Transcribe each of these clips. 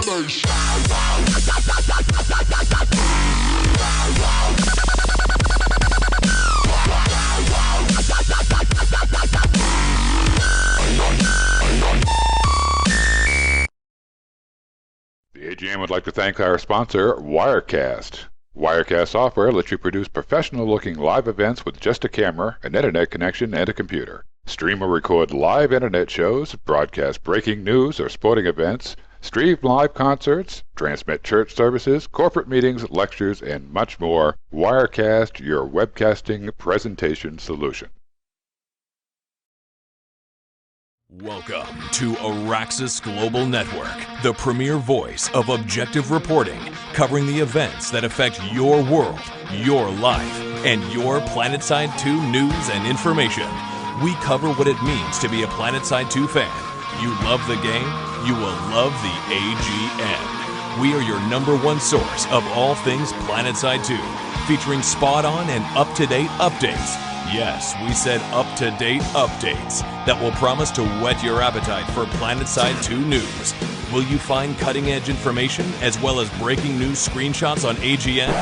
The AGN would like to thank our sponsor, Wirecast. Wirecast software lets you produce professional-looking live events with just a camera, an internet connection, and a computer. Stream or record live internet shows, broadcast breaking news or sporting events, stream live concerts, transmit church services, corporate meetings, lectures, and much more. Wirecast, your webcasting presentation solution. Welcome to Araxis Global Network, the premier voice of objective reporting, covering the events that affect your world, your life, and your PlanetSide 2 news and information. We cover what it means to be a PlanetSide 2 fan. You love the game, you will love the AGN. We are your #1 source of all things PlanetSide 2, featuring spot-on and up-to-date updates. Yes, we said up-to-date updates that will promise to whet your appetite for PlanetSide 2 news. Will you find cutting-edge information as well as breaking news screenshots on AGN?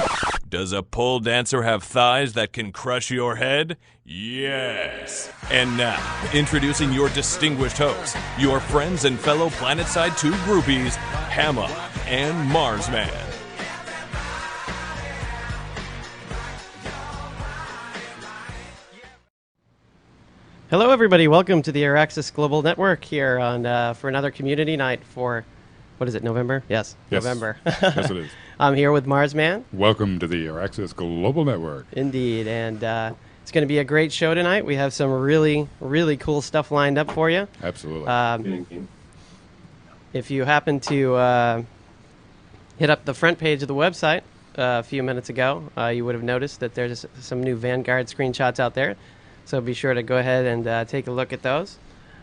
Does a pole dancer have thighs that can crush your head? Yes. And now, introducing your distinguished hosts, your friends and fellow PlanetSide 2 groupies, Hammer and Marsman. Hello, everybody. Welcome to the Araxis Global Network here on for another community night for, what is it, November? Yes. November. Yes, it is. I'm here with Marsman. Welcome to the Araxis Global Network. Indeed, and it's going to be a great show tonight. We have some really, really cool stuff lined up for you. Absolutely. If you happen to hit up the front page of the website a few minutes ago, you would have noticed that there's some new Vanguard screenshots out there. So be sure to go ahead and take a look at those.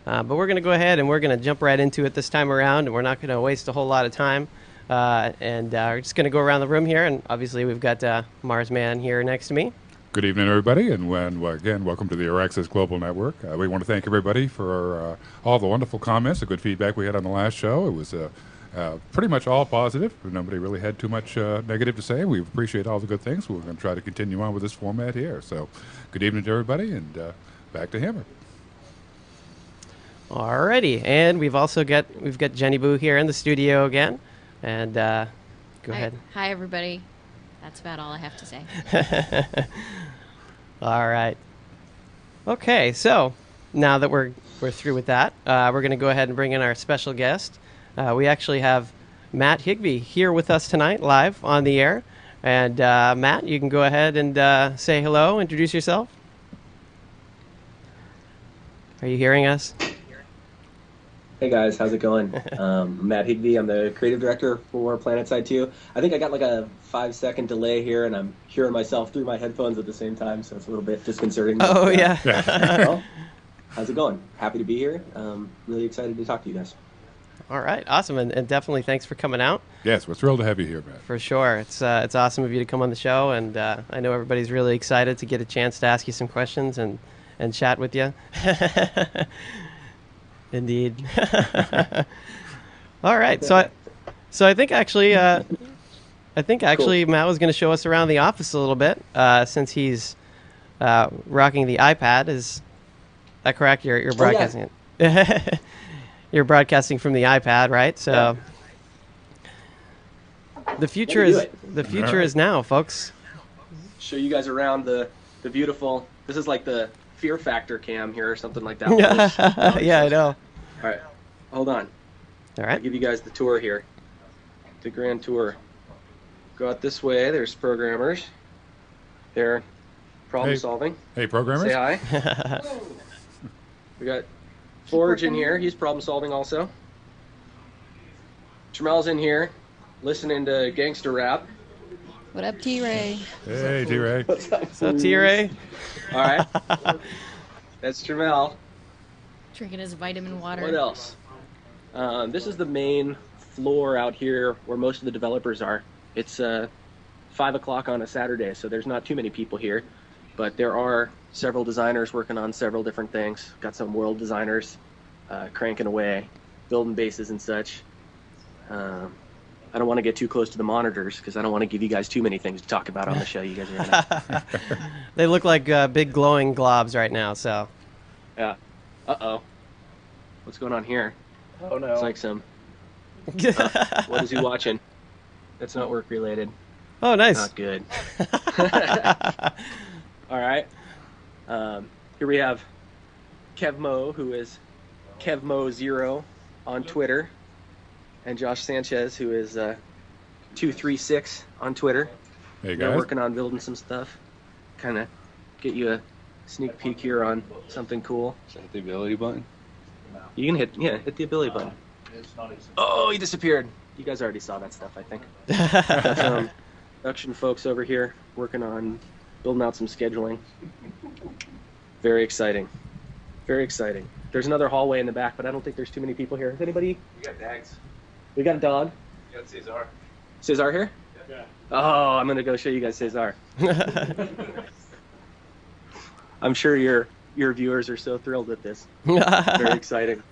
But we're going to go ahead and we're going to jump right into it this time around, and we're not going to waste a whole lot of time. We're just going to go around the room here, and obviously we've got Marsman here next to me. Good evening, everybody, and again, welcome to the Araxis Global Network. We want to thank everybody for all the wonderful comments, the good feedback we had on the last show. It was pretty much all positive. Nobody really had too much negative to say. We appreciate all the good things. We're going to try to continue on with this format here. So good evening to everybody, and back to Hammer. Alrighty, and we've got Jenny Boo here in the studio again, and go ahead. Hi, everybody. That's about all I have to say. All right. Okay, so now that we're through with that, we're going to go ahead and bring in our special guest. We actually have Matt Higbee here with us tonight, live on the air. And Matt, you can go ahead and say hello, introduce yourself. Are you hearing us? Hey guys, how's it going? Matt Higbee, I'm the creative director for PlanetSide 2. I think I got like a 5-second delay here, and I'm hearing myself through my headphones at the same time, so it's a little bit disconcerting. Oh, yeah. Well, how's it going? Happy to be here. Really excited to talk to you guys. All right, awesome, and definitely thanks for coming out. Yes, we're thrilled to have you here, Matt. For sure. It's awesome of you to come on the show, and I know everybody's really excited to get a chance to ask you some questions and chat with you. Indeed. All right. So I think actually cool. Matt was going to show us around the office a little bit since he's rocking the iPad. Is that correct? You're broadcasting it. You're broadcasting from the iPad, right? So the future is now, folks. Show you guys around the beautiful. This is like the Fear Factor cam here or something like that. Yeah, I know. All right, hold on. All right. I'll give you guys the tour here, the grand tour. Go out this way. There's programmers. They're problem solving. Hey, programmers. Say hi. We got Forge in here. He's problem solving also. Tramell's in here, listening to gangster rap. What up, T-Ray? Hey, T-Ray. What's up, T-Ray? All right. That's Tramell. Drinking his vitamin water. What else? This is the main floor out here where most of the developers are. It's 5 o'clock on a Saturday, so there's not too many people here. But there are several designers working on several different things. Got some world designers cranking away, building bases and such. I don't want to get too close to the monitors because I don't want to give you guys too many things to talk about on the show. You guys are gonna. They look like big glowing globs right now. So. Yeah. Uh-oh. What's going on here? Oh no. It's like some. What is he watching? That's not work related. Oh, nice. Not good. All right. Here we have Kevmo, who is Kevmo0 on Twitter, and Josh Sanchez, who is 236 on Twitter. Hey, They're guys. working on building some stuff. Kind of get you a sneak peek here on something cool. Is that the ability button? You can hit the ability button. Oh, he disappeared. You guys already saw that stuff, I think. Got some production folks over here working on building out some scheduling. Very exciting. Very exciting. There's another hallway in the back, but I don't think there's too many people here. Is anybody? We got dags. We got a dog. We got Cesar. Cesar here? Yeah. Oh, I'm going to go show you guys Cesar. I'm sure your viewers are so thrilled with this. Very exciting.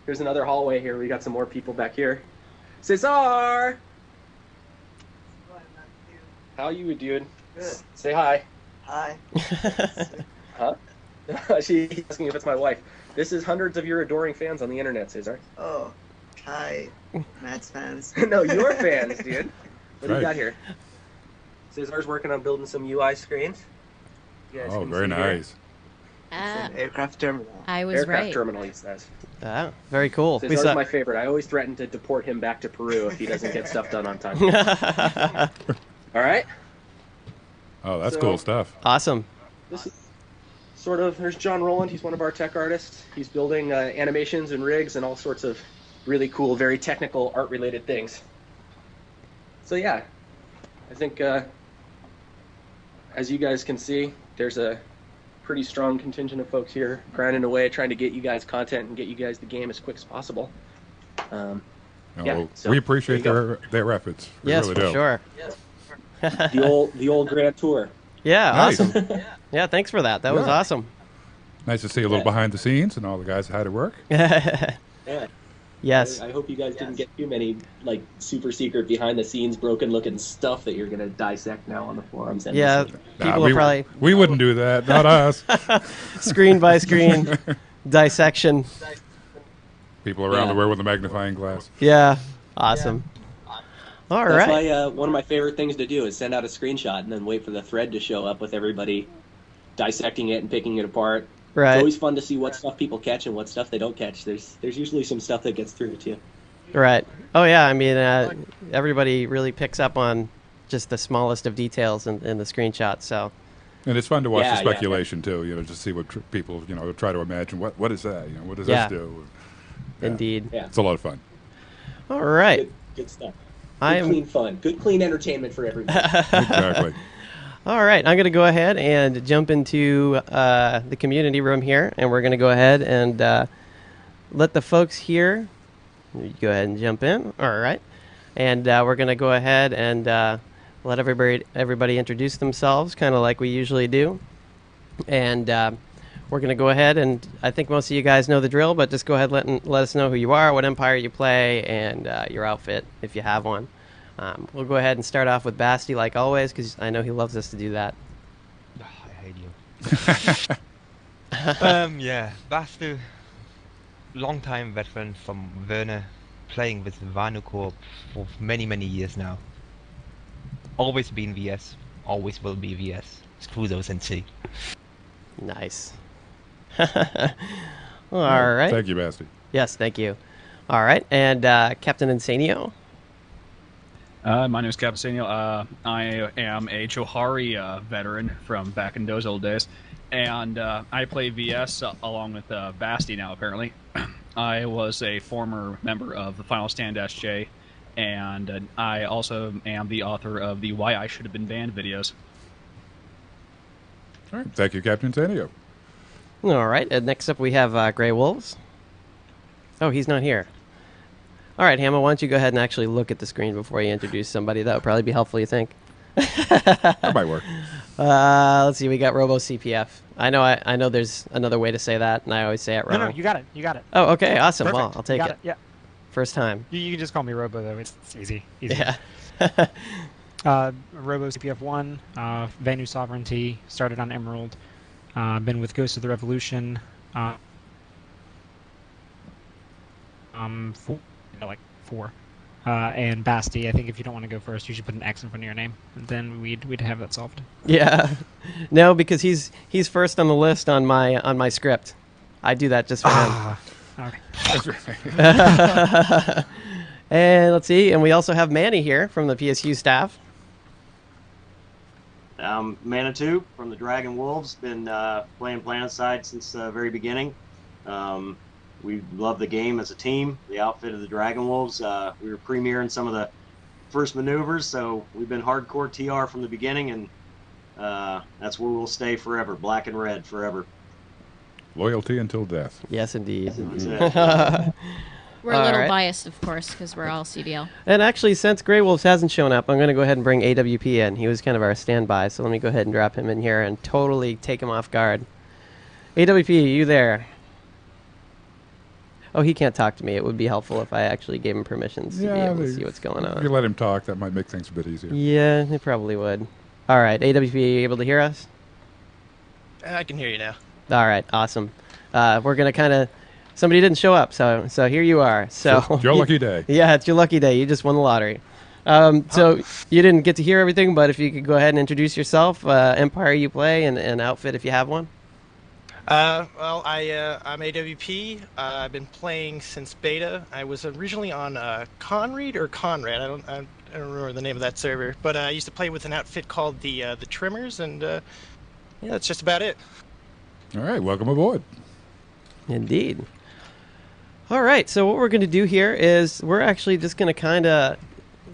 Here's another hallway here. We got some more people back here. Cesar! How you, dude? Good. Say hi. Hi. Huh? She's asking if it's my wife. This is hundreds of your adoring fans on the internet, Cesar. Oh, hi, Matt's fans. No, your fans, dude. What do Right. you got here? Cesar's working on building some UI screens. You guys Oh, can very see here. nice. It's an aircraft terminal. I was Aircraft right. terminal, he says. Ah, very cool. We Cesar's saw. my favorite. I always threaten to deport him back to Peru if he doesn't get stuff done on time. All right? Oh, that's So- cool stuff. Awesome. This is sort of, there's John Rowland. He's one of our tech artists. He's building animations and rigs and all sorts of really cool, very technical art-related things. So yeah, I think as you guys can see, there's a pretty strong contingent of folks here grinding away, trying to get you guys content and get you guys the game as quick as possible. Oh, Yeah, well, so we appreciate there you their efforts. We Yes, really for do. sure. The old Grand Tour. Yeah, Nice. awesome. Yeah, thanks for that. That was Yeah. awesome. Nice to see a little behind the scenes and all the guys that had to work. Yeah. Yes. I hope you guys didn't get too many like super secret behind the scenes broken looking stuff that you're gonna dissect now on the forums. And Yeah, listen. people we, are probably we wouldn't do that. Not us. screen by screen dissection. People around Yeah. the world with a magnifying glass. Yeah, awesome. All That's right. why one of my favorite things to do is send out a screenshot and then wait for the thread to show up with everybody dissecting it and picking it apart. It's Right. always fun to see what stuff people catch and what stuff they don't catch. There's usually some stuff that gets through too. Right. Oh yeah. I mean, everybody really picks up on just the smallest of details in the screenshot. So. And it's fun to watch Yeah, the yeah. speculation too. You know, just see what people try to imagine. What is that? You know, what does Yeah. this do? Indeed. Yeah, It's a lot of fun. All right. good stuff. I Good am. clean fun. Good clean entertainment for everybody. Exactly. All right, I'm going to go ahead and jump into the community room here, and we're going to go ahead and let the folks here go ahead and jump in. All right, and we're going to go ahead and let everybody introduce themselves, kind of like we usually do, and we're going to go ahead and I think most of you guys know the drill, but just go ahead and let us know who you are, what empire you play, and your outfit if you have one. We'll go ahead and start off with Basti, like always, because I know he loves us to do that. I hate you. Yeah, Bastu, long-time veteran from Werner, playing with Vanucorp for many, many years now. Always been VS, always will be VS. Screw those NC. Nice. All right. Thank you, Basti. Yes, thank you. All right, and Captain Insanio. My name is Captain I am a Johari veteran from back in those old days, and I play VS along with Basti now, apparently. I was a former member of the Final Stand SJ, and I also am the author of the Why I Should Have Been Banned videos. All right. Thank you, Captain Sanio. All right, and next up we have Grey Wolves. Oh, he's not here. All right, Hamma, why don't you go ahead and actually look at the screen before you introduce somebody? That would probably be helpful, you think? That might work. Let's see, we got Robo CPF. I know there's another way to say that, and I always say it wrong. No, you got it. You got it. Oh, okay, awesome. Perfect. Well, I'll take you got it. Yeah. First time. You can just call me Robo, though. It's easy. Yeah. Robo CPF1, Vanu Sovereignty, started on Emerald. Been with Ghost of the Revolution. Four. And Basti, I think if you don't want to go first, you should put an X in front of your name. And then we'd have that solved. Yeah. No, because he's first on the list on my script. I do that just for him. Okay. And let's see, and we also have Manny here from the PSU staff. Manitou from the Dragon Wolves, been playing PlanetSide since the very beginning. We love the game as a team, the outfit of the Dragon Wolves. We were premiering some of the first maneuvers, so we've been hardcore TR from the beginning, and that's where we'll stay forever, black and red forever. Loyalty until death. Yes, indeed. We're a little biased, of course, because we're all CDL. And actually, since Grey Wolves hasn't shown up, I'm going to go ahead and bring AWP in. He was kind of our standby, so let me go ahead and drop him in here and totally take him off guard. AWP, you there? Oh, he can't talk to me. It would be helpful if I actually gave him permissions to be able to see what's going on. If you let him talk, that might make things a bit easier. Yeah, it probably would. All right, AWP, are you able to hear us? I can hear you now. All right, awesome. We're going to kind of... Somebody didn't show up, so here you are. So it's your lucky day. Yeah, it's your lucky day. You just won the lottery. So you didn't get to hear everything, but if you could go ahead and introduce yourself, empire you play, and outfit if you have one. Well, I'm AWP. I've been playing since beta. I was originally on Conread or Conrad. I don't remember the name of that server, but I used to play with an outfit called the Trimmers, and yeah, that's just about it. All right, welcome aboard. Indeed. All right, so what we're going to do here is we're actually just going to kind of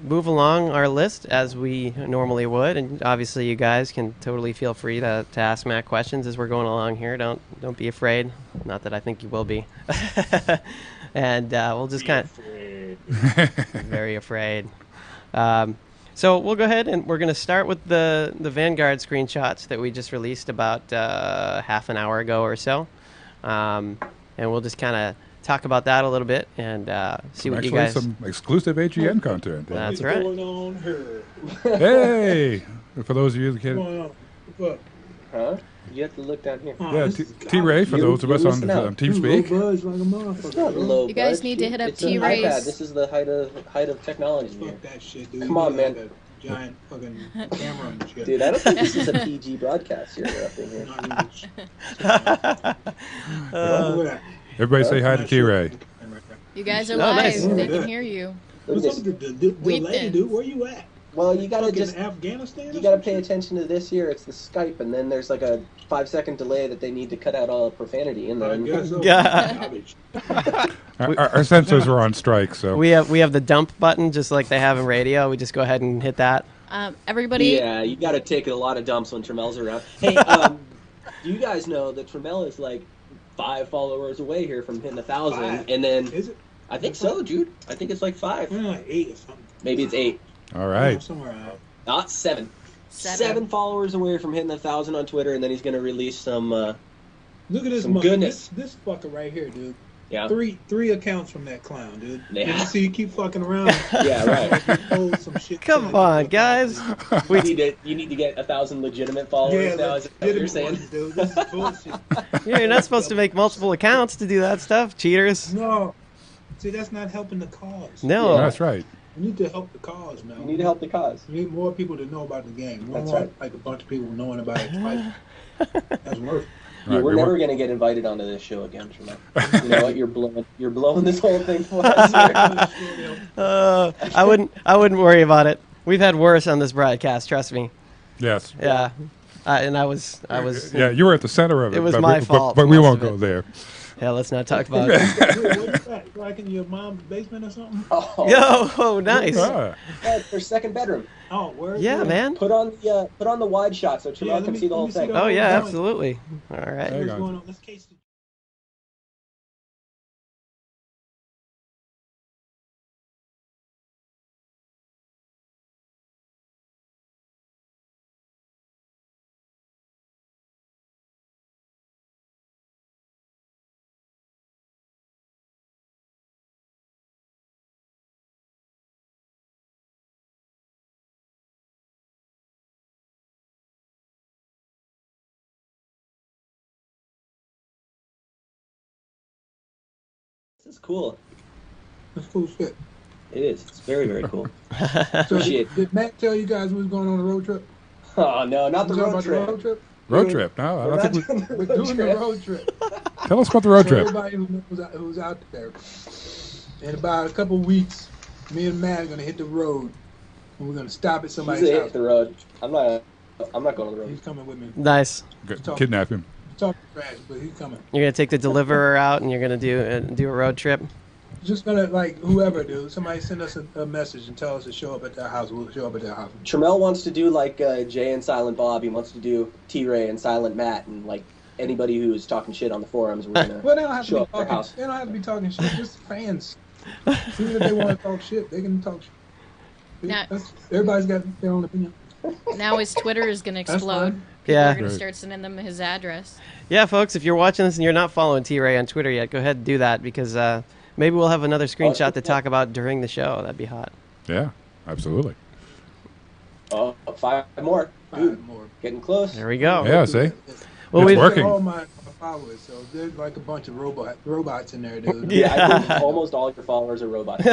move along our list as we normally would, and obviously you guys can totally feel free to ask Matt questions as we're going along here. Don't be afraid. Not that I think you will be. And we'll just kind of very afraid. So we'll go ahead and we're going to start with the Vanguard screenshots that we just released about half an hour ago or so, and we'll just kind of talk about that a little bit and see what you guys... some exclusive AGN content. That's right. What's going on here? Hey! For those of you that can't... What's up? Huh? You have to look down here. Yeah, T-Ray, for those of us on TeamSpeak. You guys need to hit up T-Ray's. This is the height of technology. Fuck that shit, dude. Come on, man. Giant fucking camera and shit. Dude, I don't think this is a PG broadcast you're up in here. Everybody say hi to T-Ray. You guys are live. Nice. They can hear you. What's up with the lady, dude? Where you at? Well, you gotta Fucking Afghanistan. You gotta pay attention to this here. It's the Skype, and then there's like a 5-second delay that they need to cut out all the profanity in there. Yeah. Our sensors are on strike, so we have the dump button just like they have in radio. We just go ahead and hit that. Everybody. Yeah, you gotta take a lot of dumps when Tramell's around. Hey, do you guys know that Tramell is like 5 followers away here from hitting 1,000, and then is it? I think so, dude. I think it's like 5. Like 8 or something. Maybe it's 8. All right. Somewhere out. Not 7. 7 followers away from hitting 1,000 on Twitter, and then he's gonna release some. Look at this. Goodness. This fucker right here, dude. Yeah. Three accounts from that clown, dude. Yeah. You see, you keep fucking around. Yeah, right. You post some shit. Come on, guys. You need to get 1,000 legitimate followers now. Is that what you're saying? Ones, dude. This is bullshit. Yeah, you're not supposed to make multiple accounts to do that stuff, cheaters. No. See, that's not helping the cause. No. That's right. You need to help the cause, man. You need to help the cause. We need more people to know about the game. That's right. Like a bunch of people knowing about it twice. That's worth it. Yeah, we're never gonna get invited onto this show again, Tramell. You know what? You're blowing this whole thing for us. I wouldn't worry about it. We've had worse on this broadcast. Trust me. Yes. Yeah. And I was. Yeah, you were at the center of it. It was my fault. But we won't go there. Yeah, let's not talk about it. Like in your mom's basement or something? Yo, nice. Yeah, their second bedroom. Oh, where? Yeah, man. Put on the wide shot so Tramell can see the whole thing. Oh yeah, absolutely. All right. What's going on? Let's case the This is cool. That's cool shit. It is. It's very, very cool. So Appreciate it. did Matt tell you guys we was going on a road trip? Oh, no, not the You talking road about trip. The road trip? Road trip? No, I We're don't not think we. doing the We're road doing trip. the road trip. Tell us about the road So trip. everybody who's out there. In about a couple weeks, me and Matt are gonna hit the road, and we're gonna stop at He's somebody's hit house. the road. I'm not going on the road. He's coming with me. Nice. Kidnap him. He's talking trash, but he's coming. You're gonna take the deliverer out, and you're gonna do a road trip. Just gonna like whoever, dude. Somebody send us a message and tell us to show up at their house. We'll show up at their house. Tramell wants to do like Jay and Silent Bob. He wants to do T-Ray and Silent Matt, and like anybody who's talking shit on the forums. We're gonna Well, they don't have to show be up at their talking. house. They don't have to be talking shit. Just fans. Even if they want to talk shit, they can talk shit. Now- Everybody's got their own opinion. Now his Twitter is going to That's explode. fine. People Yeah. are going Right. to start sending them his address. Yeah, folks, if you're watching this and you're not following T-Ray on Twitter yet, go ahead and do that because maybe we'll have another screenshot to talk about during the show. That'd be hot. Yeah, absolutely. Oh, 5 more. Dude, getting close. There we go. Yeah, see? Well, It's working. All my followers, so there's like a bunch of robots in there, dude. Yeah, I think almost all your followers are robots.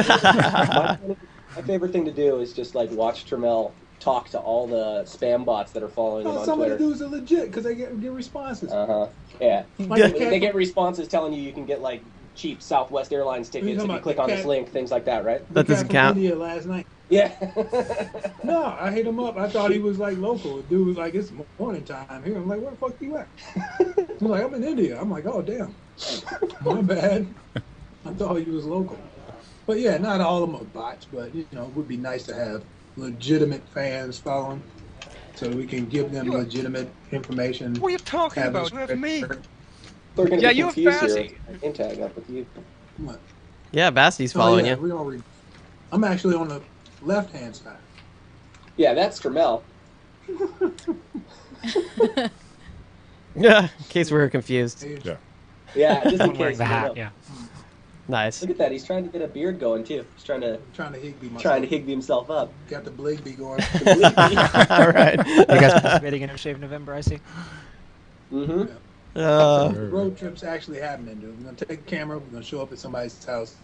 My favorite thing to do is just like watch Tramell talk to all the spam bots that are following him No, on some Twitter. of the dudes are legit because they get responses. Yeah. Like They get responses telling you can get like cheap Southwest Airlines tickets if talking you about click the on this cat- link, things like that, right? That doesn't From count. India last night. Yeah. No, I hit him up. I thought he was like local. The dude was like, it's morning time here. I'm like, where the fuck you at? He's like, I'm in India. I'm like, oh damn, my bad. I thought he was local. But yeah, not all of them are bots. But you know, it would be nice to have legitimate fans following, so we can give them legitimate information. What are you talking have them about? You have spread- me. They're gonna Yeah, be you have confused here. Bazzi. I can tag up with you. What? Yeah, Basty's following oh, yeah, you. we already. I'm actually on the left-hand side. Yeah, that's Tramell. Yeah, in case we were confused. Yeah. Yeah, just in I'm wearing case the you don't hat. know. Yeah. Nice. Look at that. He's trying to get a beard going too. He's trying to Higby myself. Higby himself up. Got the Bligbee going. All right. You guys participating in No Shave November? I see. Mm-hmm. Road trip's actually happening, dude. We're gonna take a camera. We're gonna show up at somebody's house.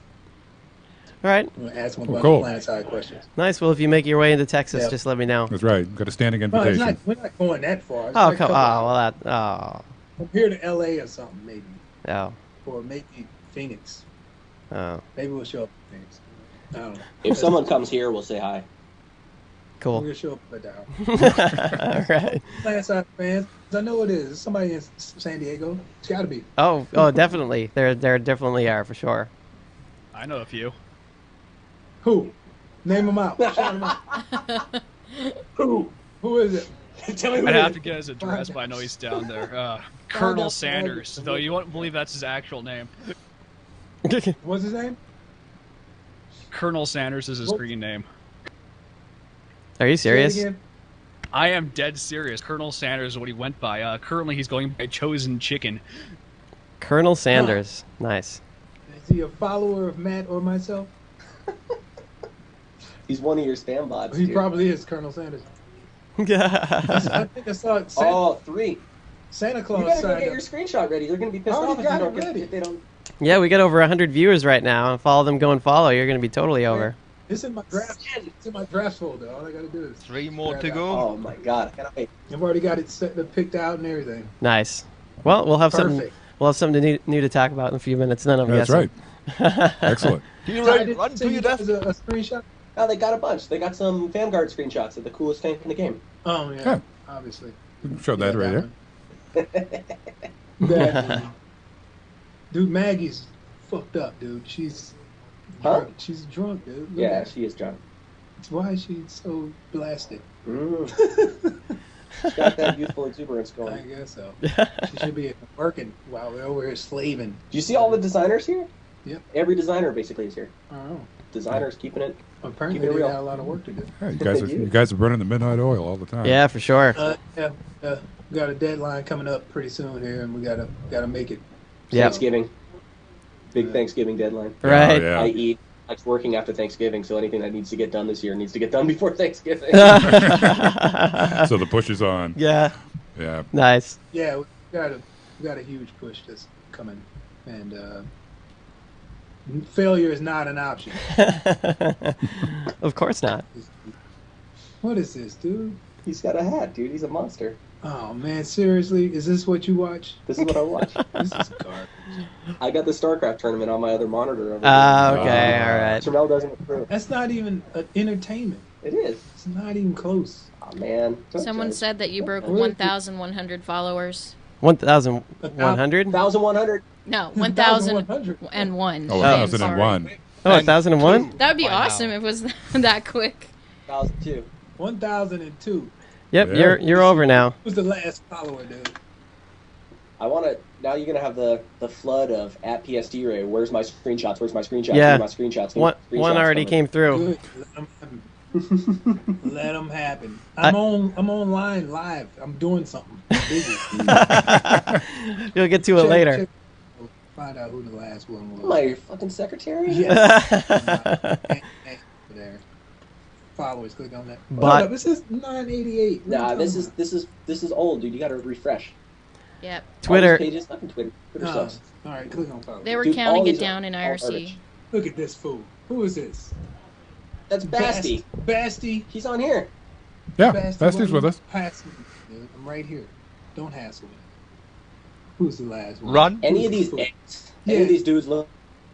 All right. We're gonna ask them a bunch Cool. of PlanetSide questions. Nice. Well, if you make your way into Texas, Yeah. just let me know. That's right. Got a standing No, it's invitation. not, we're not going that far. It's Oh, like a come. Oh, couple hours. well, that. Oh. From here to LA or something, maybe, Oh. or maybe Phoenix. Oh. Maybe we'll show up in Phoenix. I don't know. If someone comes here, we'll say hi. We're Cool. gonna show up at the house. All right. PlanetSide fans, I know it is. It's somebody in San Diego. It's got to be. Oh, definitely. There definitely are for sure. I know a few. Who? Name them out. Shout them out. Who? Who is it? Tell me who I'd it have is. to get his address, but I know he's down there. out. Colonel Sanders, though you won't believe that's his actual name. What's his name? Colonel Sanders is his What? green name. Are you Say it serious? again. I am dead serious. Colonel Sanders is what he went by. Currently, he's going by Chosen Chicken. Colonel Sanders. Nice. Is he a follower of Matt or myself? He's one of your spam bots. He dude. probably is Colonel Sanders. Yeah. I think I saw it. Oh, 3. Santa You Claus gotta go signed get up. your screenshot ready. They're gonna be pissed I off already if you got don't it get ready. if they don't. Yeah, we got over 100 viewers right now. Follow them, go and follow. You're going to be totally over. It's in my draft. It's in my draft folder. All I gotta do is 3 more grab to that. go. Oh my god, I cannot wait. I've already got it set, picked out and everything. Nice. Well, we'll have something. Perfect. We'll have something new to talk about in a few minutes. Then I'm That's guessing. right. Excellent. You So I run, didn't run to send your you death. guys a screenshot. Oh, they got a bunch. They got some Vanguard screenshots of the coolest tank in the game. Oh yeah, Yeah. obviously. Show that Yeah, right there. one. That one. Dude, Maggie's fucked up, dude. She's Huh? She's drunk, dude. Look Yeah, at her. she is drunk. Why is she so blasted? She's got that youthful exuberance I going. guess so. She should be working while we're over here slaving. Do you see all the designers here? Yep. Every designer basically is here. I don't know. Designers keeping it. Apparently, Keep it they real. got a lot of work to do. Yeah, you guys are burning the midnight oil all the time. Yeah, for sure. Yeah, we got a deadline coming up pretty soon here, and we gotta make it. Yeah. Thanksgiving. Big Thanksgiving deadline. Right. Oh, yeah. I eat. Like working after Thanksgiving, so anything that needs to get done this year needs to get done before Thanksgiving. So the push is on. Yeah. Yeah. Nice. Yeah, we got a huge push that's coming, and failure is not an option. Of course not. What is this, dude? He's got a hat, dude. He's a monster. Oh man, seriously? Is this what you watch? This is what I watch. This is garbage. I got the StarCraft tournament on my other monitor. Okay, all right. Tramell doesn't approve. That's not even entertainment. It is. It's not even close. Oh man. Someone said that you broke 1,100 followers. 1,100? 1,100. No, 1,001. Oh, 1,001. Oh, 1,001? That would be awesome if it was that quick. 1,002. 1,002. Yep, you're over now. Who's the last follower, dude? I want to. Now you're gonna have the flood of at PSD Ray. Where's my screenshots? Where's my screenshots? Yeah. Where's my screenshots? One already came through. Let them happen. I'm online live. I'm doing something. I'm busy. You'll get to it later. Find out who the last one was. Am I your fucking secretary? Yes. There. Followers, click on that. But this is 988. Nah, this is old, dude. You gotta refresh. Yep. Twitter. All these pages, not in Twitter. Twitter sucks. All right, click on follow. They were Dude, counting all it these down in are IRC. garbage. Look at this fool. Who is this? That's Basti. Basti. He's on here. Yeah, Basti's with us. Hassle me, dude. I'm right here. Don't hassle me. Who's the last one? Run. Any of these eggs? Any of these dudes looking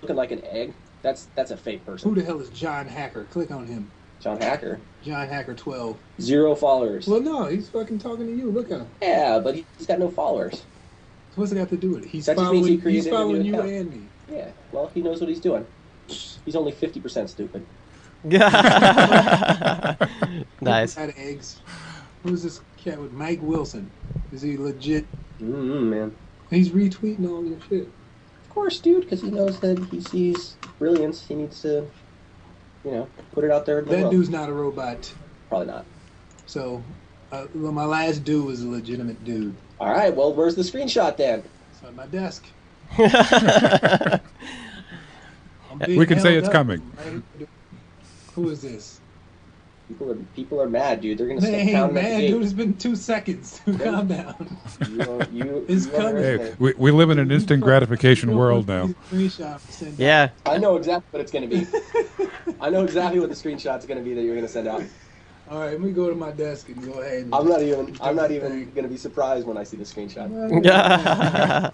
like an egg? That's a fake person. Who the hell is John Hacker? Click on him. John Hacker. John Hacker 12. 0 followers. Well, no, he's fucking talking to you. Look at him. Yeah, but he's got no followers. So what's it got to do with it? He's That just means he following, he's created a following new you account. and me. Yeah, well, he knows what he's doing. He's only 50% stupid. Nice. Out of eggs. Who's this cat with Mike Wilson? Is he legit? Man. He's retweeting all your shit. Of course, dude, because he knows that he sees brilliance. He needs to, put it out there in the That world. dude's not a robot. Probably not. So, well, my last dude was a legitimate dude. All right, well, where's the screenshot then? It's on my desk. We can say it's coming. Who is this? People are mad, dude. They're gonna Man, start counting at the man, gate. dude, it's been 2 seconds. Calm down. It's coming. Hey, we live in an instant gratification world now. Yeah. I know exactly what it's gonna be. I know exactly what the screenshot's gonna be that you're gonna send out. All right, let me go to my desk and go ahead. And I'm not even gonna be surprised when I see the screenshot.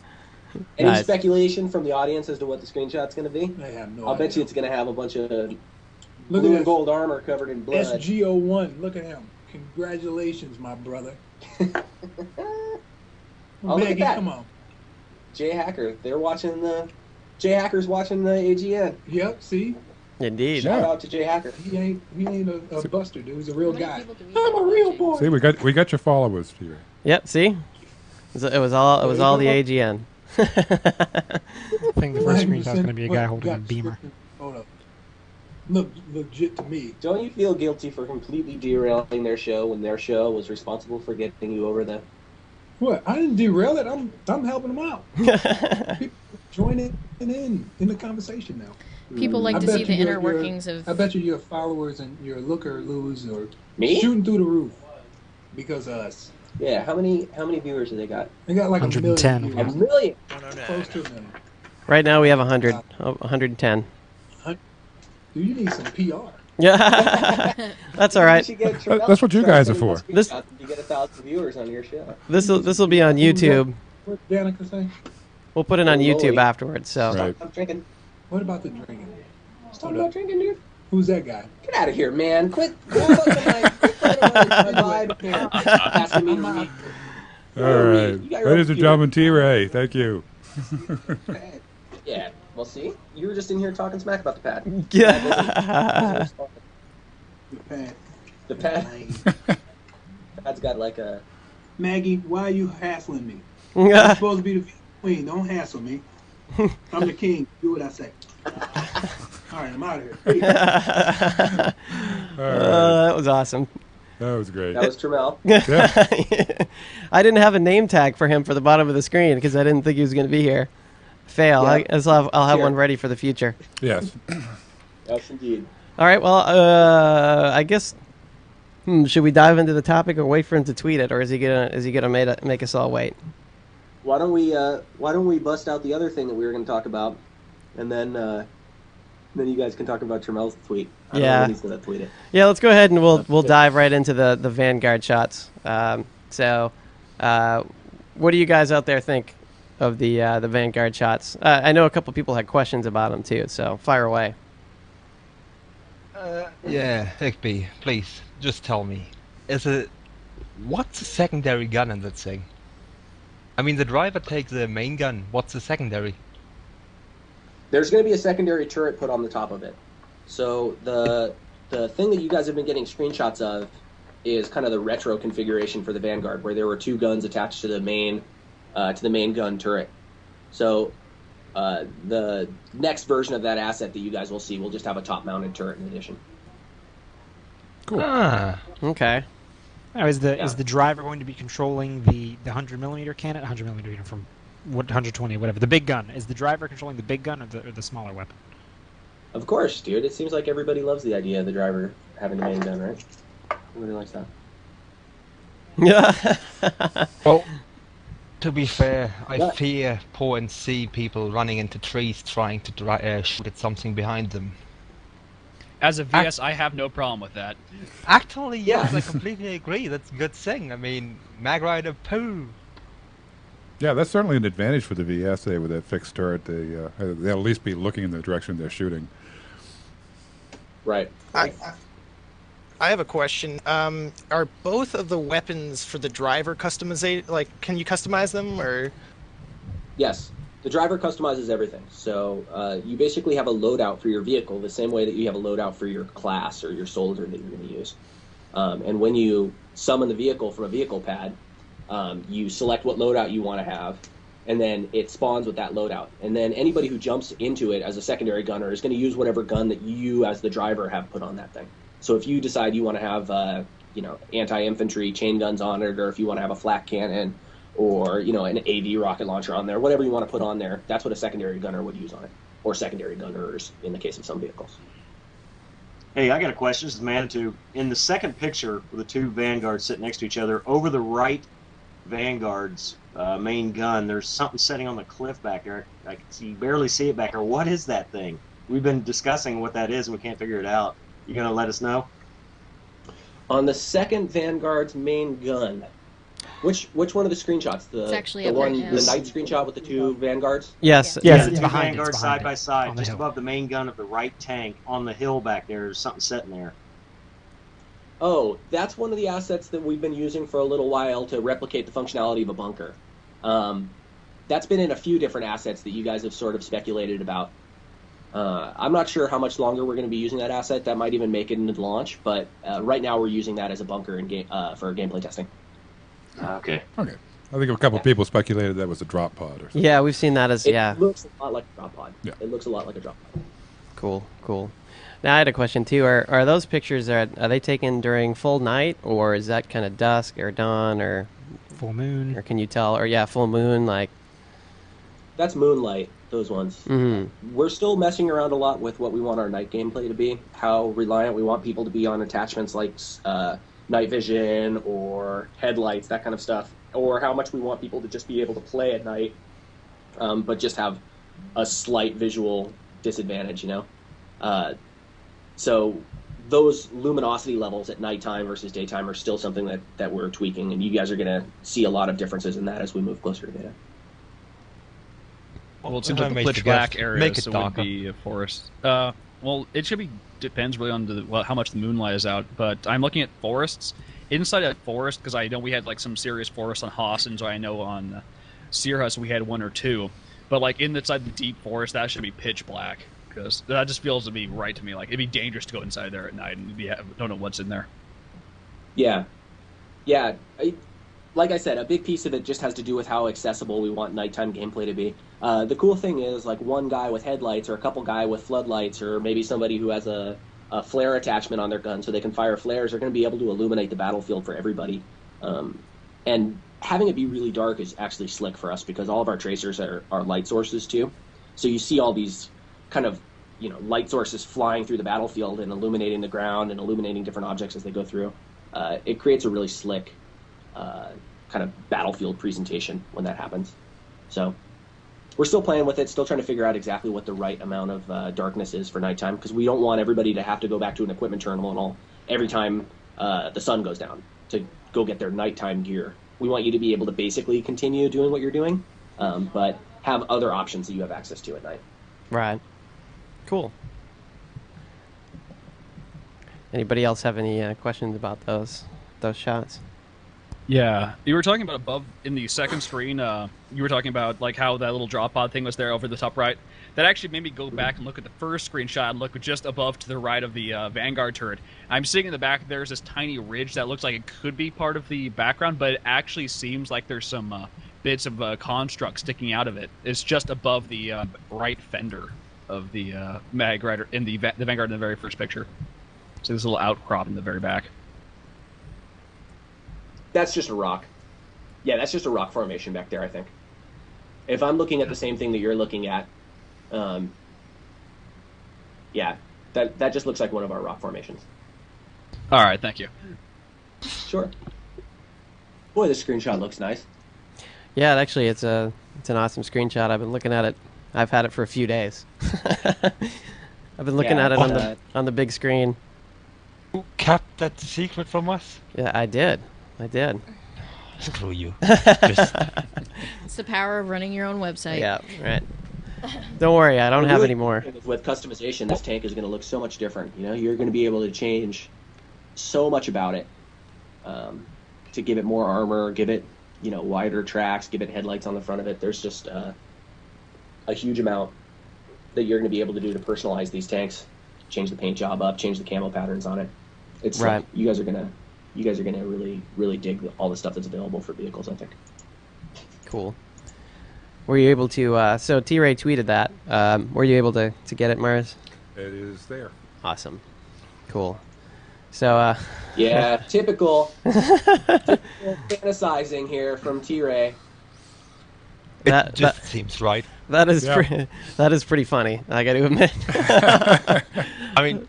Any Nice. speculation from the audience as to what the screenshot's gonna be? I have no I'll bet idea. you it's gonna have a bunch of Look blue at and gold armor covered in blood. SGO1. Look at him. Congratulations, my brother. Oh, look at Maggie, that. come on. Jay Hacker, Jay Hacker's watching the AGN. Yep, see? Indeed. Shout out to Jay Hacker. He ain't a buster, dude. He's a real guy. I'm a real boy. See, we got your followers here. Yep. See, it was all the AGN. I think the first screenshot's going to be a guy holding a beamer. Hold up. Look legit to me. Don't you feel guilty for completely derailing their show when their show was responsible for getting you over the... What? I didn't derail it. I'm helping them out. People joining in the conversation now. People like I to bet see the you inner your- workings of. I bet you your followers and your lookers are Me? shooting through the roof because of us. Yeah, how many viewers do they got? They got like 110. a million. A million? Close to a million. Right now we have 100, 110. Dude, you need some PR. Yeah, that's all right. You should get Tramell That's what you to guys start are for. sending screenshots if you get 1,000 viewers on your show. This will be on YouTube. What did Danica say? We'll put it on Holy. YouTube afterwards. So Right. Stop drinking. What about the drinking? Stop about drinking, dude. Who's that guy? Get out of here, man. Quit fucking vibe here. Asking me to read. All right. You got your Ladies own and gentlemen, T-Ray, thank you. Yeah, well, see? You were just in here talking smack about the pad. yeah. The pad. Pad's got like a... Maggie, why are you hassling me? I'm supposed to be the queen. Don't hassle me. I'm the king. Do what I say. All right, I'm out of here. That was awesome. That was great. That was Tramell. I didn't have a name tag for him for the bottom of the screen because I didn't think he was going to be here. Fail. Yeah. I'll have Sure. one ready for the future. Yes. Yes, indeed. All right. Well, I guess. Should we dive into the topic or wait for him to tweet it, or is he gonna make us all wait? Why don't we bust out the other thing that we were going to talk about, and then Then you guys can talk about Tramell's tweet. I don't know Yeah. when he's going to tweet it. Yeah, let's go ahead and we'll dive right into the Vanguard shots. So, what do you guys out there think of the Vanguard shots? I know a couple people had questions about them too, so fire away. Yeah, XP, please, just tell me. What's the secondary gun in that thing? I mean, the driver takes the main gun. What's the secondary? There's going to be a secondary turret put on the top of it. So the thing that you guys have been getting screenshots of is kind of the retro configuration for the Vanguard, where there were 2 guns attached to the main gun turret. So the next version of that asset that you guys will see will just have a top-mounted turret in addition. Cool. Okay. Now, is the driver going to be controlling the 100mm cannon? 100mm from 120, whatever. The big gun. Is the driver controlling the big gun or the smaller weapon? Of course, dude. It seems like everybody loves the idea of the driver having the main gun, right? Everybody likes that. Yeah. Well, to be fair, I fear poor and see people running into trees trying to shoot at something behind them. As a VS, I have no problem with that. Actually, yes, I completely agree. That's a good thing. I mean, Mag Rider poo. Yeah, that's certainly an advantage for the VSA with that fixed turret. They'll at least be looking in the direction they're shooting. Right. I have a question. Are both of the weapons for the driver customized? Like, can you customize them, or? Yes. The driver customizes everything. So you basically have a loadout for your vehicle the same way that you have a loadout for your class or your soldier that you're going to use. And when you summon the vehicle from a vehicle pad, you select what loadout you want to have, and then it spawns with that loadout. And then anybody who jumps into it as a secondary gunner is going to use whatever gun that you as the driver have put on that thing. So if you decide you want to have anti-infantry chain guns on it, or if you want to have a flak cannon, or an AV rocket launcher on there, whatever you want to put on there, that's what a secondary gunner would use on it, or secondary gunners in the case of some vehicles. Hey, I got a question. This is Manitou. In the second picture with the 2 Vanguards sitting next to each other, over the right Vanguard's main gun, there's something sitting on the cliff back there. I can see, barely see it back there. What is that thing? We've been discussing what that is and we can't figure it out. You gonna let us know? On the second Vanguard's main gun, which one of the screenshots? It's actually the up one, right now. the night screenshot with the 2 Vanguards? Yes. Yes, the it's 2 behind Vanguards it. side by side, just hill. above the main gun of the right tank on the hill back there. There's something sitting there. Oh, that's one of the assets that we've been using for a little while to replicate the functionality of a bunker. That's been in a few different assets that you guys have sort of speculated about. I'm not sure how much longer we're going to be using that asset. That might even make it into launch, but right now we're using that as a bunker in for gameplay testing. Okay. Okay. I think a couple people speculated that was a drop pod or something. Yeah, we've seen that as It looks a lot like a drop pod. Yeah. It looks a lot like a drop pod. Cool. Now I had a question too. Are those pictures are they taken during full night, or is that kind of dusk or dawn or full moon? Or can you tell? Or full moon, like. That's moonlight. Those ones. Mm-hmm. We're still messing around a lot with what we want our night gameplay to be. How reliant we want people to be on attachments like night vision or headlights, that kind of stuff, or how much we want people to just be able to play at night, but just have a slight visual disadvantage. So those luminosity levels at nighttime versus daytime are still something that we're tweaking, and you guys are going to see a lot of differences in that as we move closer to beta. Well, it seems like the pitch black areas would be a forest. Well, it should be depends really on how much the moonlight is out. But I'm looking at forests. Inside a forest, because I know we had like some serious forests on Haas, and so I know on Searhus we had 1 or 2. But like inside the deep forest, that should be pitch black, because that just feels to be right to me. Like it'd be dangerous to go inside there at night and don't know what's in there. Yeah. Like I said, a big piece of it just has to do with how accessible we want nighttime gameplay to be. The cool thing is, like, one guy with headlights or a couple guy with floodlights or maybe somebody who has a flare attachment on their gun so they can fire flares are going to be able to illuminate the battlefield for everybody. And having it be really dark is actually slick for us because all of our tracers are light sources too. So you see all these kind of light sources flying through the battlefield and illuminating the ground and illuminating different objects as they go through. It creates a really slick kind of battlefield presentation when that happens. So we're still playing with it, still trying to figure out exactly what the right amount of darkness is for nighttime, because we don't want everybody to have to go back to an equipment terminal every time the sun goes down to go get their nighttime gear. We want you to be able to basically continue doing what you're doing, but have other options that you have access to at night. Right. Cool. Anybody else have any questions about those shots? Yeah, you were talking about above in the second screen. You were talking about like how that little drop pod thing was there over the top right. That actually made me go back and look at the first screenshot and look just above to the right of the Vanguard turret. I'm seeing in the back there's this tiny ridge that looks like it could be part of the background, but it actually seems like there's some bits of construct sticking out of it. It's just above the right fender of the mag right in the Vanguard in the very first picture. So there's a little outcrop in the very back. That's just a rock. Yeah, that's just a rock formation back there, I think. If I'm looking at the same thing that you're looking at, yeah, that just looks like one of our rock formations. All right, thank you. Sure. Boy, this screenshot looks nice. Yeah, actually, it's an awesome screenshot. I've been looking at it. I've had it for a few days. I've been looking at it on the big screen. Who kept that secret from us? Yeah, I did. Screw you. It's the power of running your own website. Yeah, right. Don't worry, I don't have any more. With customization, this tank is going to look so much different. You know, you're going to be able to change so much about it to give it more armor, give it, you know, wider tracks, give it headlights on the front of it. There's just a huge amount that you're going to be able to do to personalize these tanks, change the paint job up, change the camo patterns on it. It's right. Like, you guys are gonna really, really dig all the stuff that's available for vehicles, I think. Cool. Were you able to, so T-Ray tweeted that. Were you able to get it, Mars? It is there. Awesome. Cool. So, yeah, typical fantasizing here from T-Ray. It just seems right. That is that is pretty funny, I got to admit. I mean,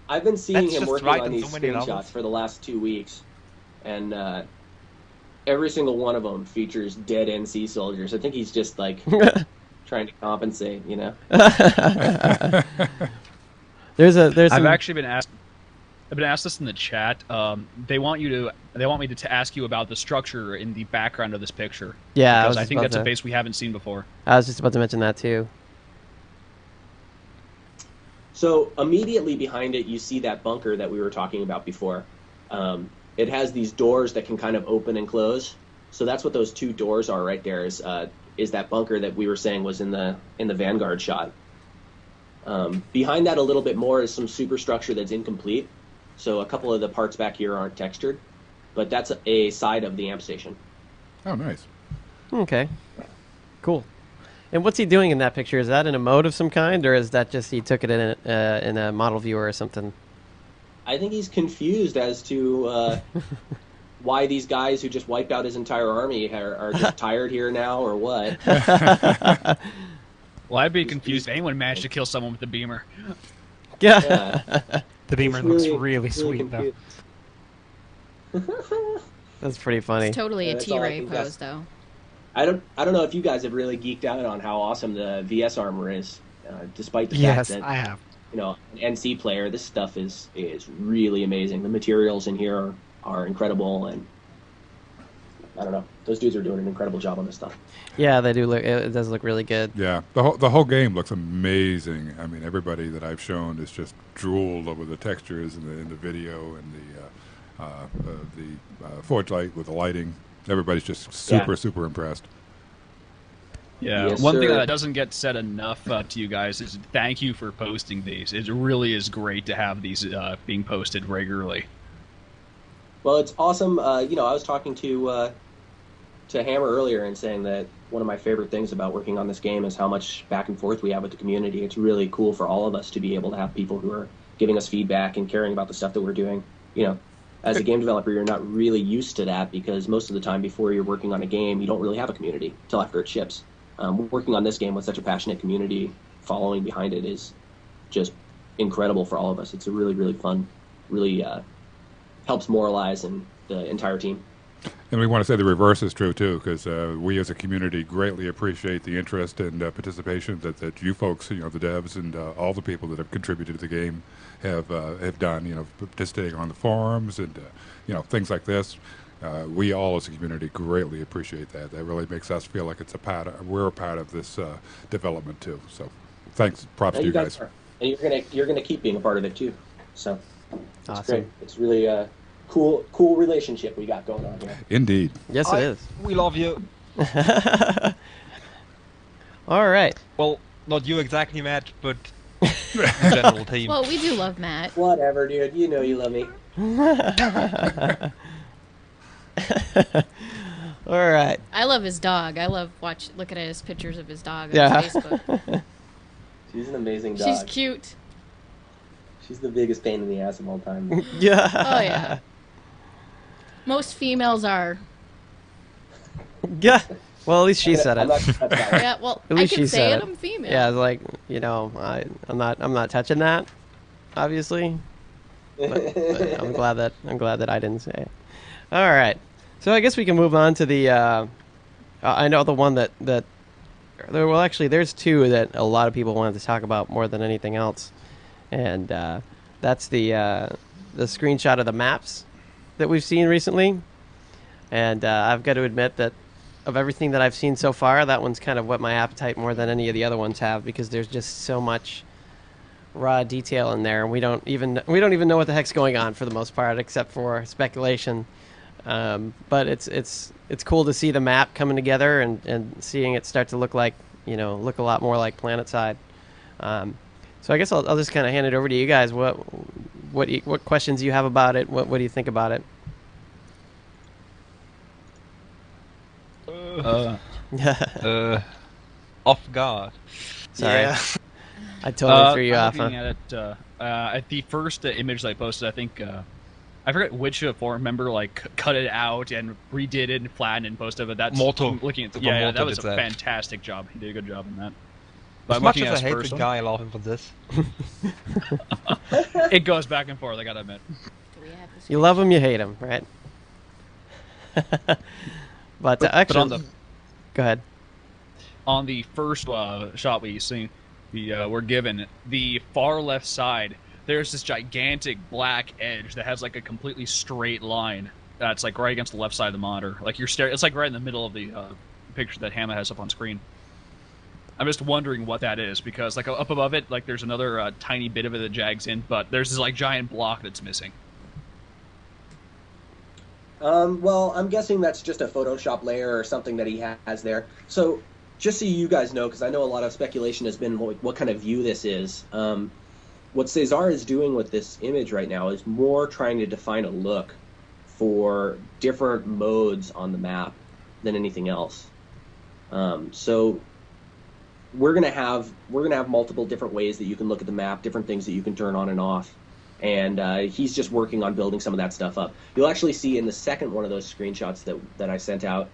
I've been seeing him working on these so many screenshots levels. for the last 2 weeks, and every single one of them features dead NC soldiers. I think he's just like trying to compensate, you know. I've actually been asked. I've been asked this in the chat. They want me to ask you about the structure in the background of this picture. Yeah, because I think that's a base we haven't seen before. I was just about to mention that too. So immediately behind it, you see that bunker that we were talking about before. It has these doors that can kind of open and close. So that's what those two doors are right there. Is that bunker that we were saying was in the Vanguard shot. Behind that a little bit more is some superstructure that's incomplete. So a couple of the parts back here aren't textured, but that's a side of the amp station. Oh, nice. Okay. Cool. And what's he doing in that picture? Is that in a mode of some kind, or is that just he took it in a model viewer or something? I think he's confused as to why these guys who just wiped out his entire army are just tired here now, or what. Well, I'd be confused if anyone managed to kill someone with the beamer. Yeah. The beamer looks really sweet, though. That's pretty funny. It's totally a That's all I T-Ray can pose, guess. though. I don't know if you guys have really geeked out on how awesome the VS armor is, despite the Yes, fact that I have. You know, an NC player, this stuff is really amazing. The materials in here are incredible, and I don't know, those dudes are doing an incredible job on this stuff. Yeah, they do look. It does look really good. Yeah, the whole game looks amazing. I mean, everybody that I've shown is just drooled over the textures in the video and the Forge Light with the lighting. Everybody's just super impressed. Yeah, Yes, one thing sir. that doesn't get said enough to you guys is thank you for posting these. It really is great to have these being posted regularly. Well, it's awesome. You know, I was talking to Hammer earlier and saying that one of my favorite things about working on this game is how much back and forth we have with the community. It's really cool for all of us to be able to have people who are giving us feedback and caring about the stuff that we're doing. You know, as a game developer, you're not really used to that because most of the time before you're working on a game, you don't really have a community until after it ships. Working on this game with such a passionate community following behind it is just incredible for all of us. It's a really, really fun, really helps moralize and the entire team. And we want to say the reverse is true too, because we as a community greatly appreciate the interest and participation that you folks, the devs and all the people that have contributed to the game have done. Participating on the forums and things like this. We all as a community greatly appreciate that. That really makes us feel like we're a part of this development too. So, thanks, props to you guys. And you're gonna keep being a part of it too. So, it's awesome. Great. It's really cool relationship we got going on here. Indeed. Yes, it is. We love you. All right. Well, not you exactly, Matt, but the general team. Well, we do love Matt. Whatever, dude. You know you love me. All right. I love his dog. I love looking at his pictures of his dog on his Facebook. She's an amazing dog. She's cute. She's the biggest pain in the ass of all time. Yeah. Oh yeah. Most females are. Yeah. Well, at least she said it. Yeah. Well, at least I can she say said it. it. I'm female. Yeah, like I'm not touching that, obviously. But I'm glad that I didn't say it. All right. So I guess we can move on to the. I know the one that well, actually, there's two that a lot of people wanted to talk about more than anything else, and that's the screenshot of the maps that we've seen recently. And I've got to admit that of everything that I've seen so far, that one's kind of whet my appetite more than any of the other ones have, because there's just so much raw detail in there, and we don't even know what the heck's going on for the most part, except for speculation. But it's cool to see the map coming together and seeing it start to look a lot more like PlanetSide. So I guess I'll just kind of hand it over to you guys. What questions do you have about it? What do you think about it? Off guard. Sorry. Yeah. I totally threw you I'm off. looking at it, at the first image that I posted, I think I forget which forum member cut it out and redid it and flattened and posted it. But that's Moto. Looking at Moto that was did a that. fantastic job. He did a good job in that. But As I'm much looking as I at hate first the one. guy laughing for this. It goes back and forth, I gotta admit. You love him, you hate him, right? But actually, go ahead. On the first shot we were given, the far left side, there's this gigantic black edge that has a completely straight line that's right against the left side of the monitor. It's right in the middle of the picture that Hama has up on screen. I'm just wondering what that is, because up above it, there's another tiny bit of it that jags in, but there's this giant block that's missing. Well, I'm guessing that's just a Photoshop layer or something that he has there. So, just so you guys know, because I know a lot of speculation has been what kind of view this is. What Cesar is doing with this image right now is more trying to define a look for different modes on the map than anything else. So we're gonna have multiple different ways that you can look at the map, different things that you can turn on and off. And he's just working on building some of that stuff up. You'll actually see in the second one of those screenshots that I sent out,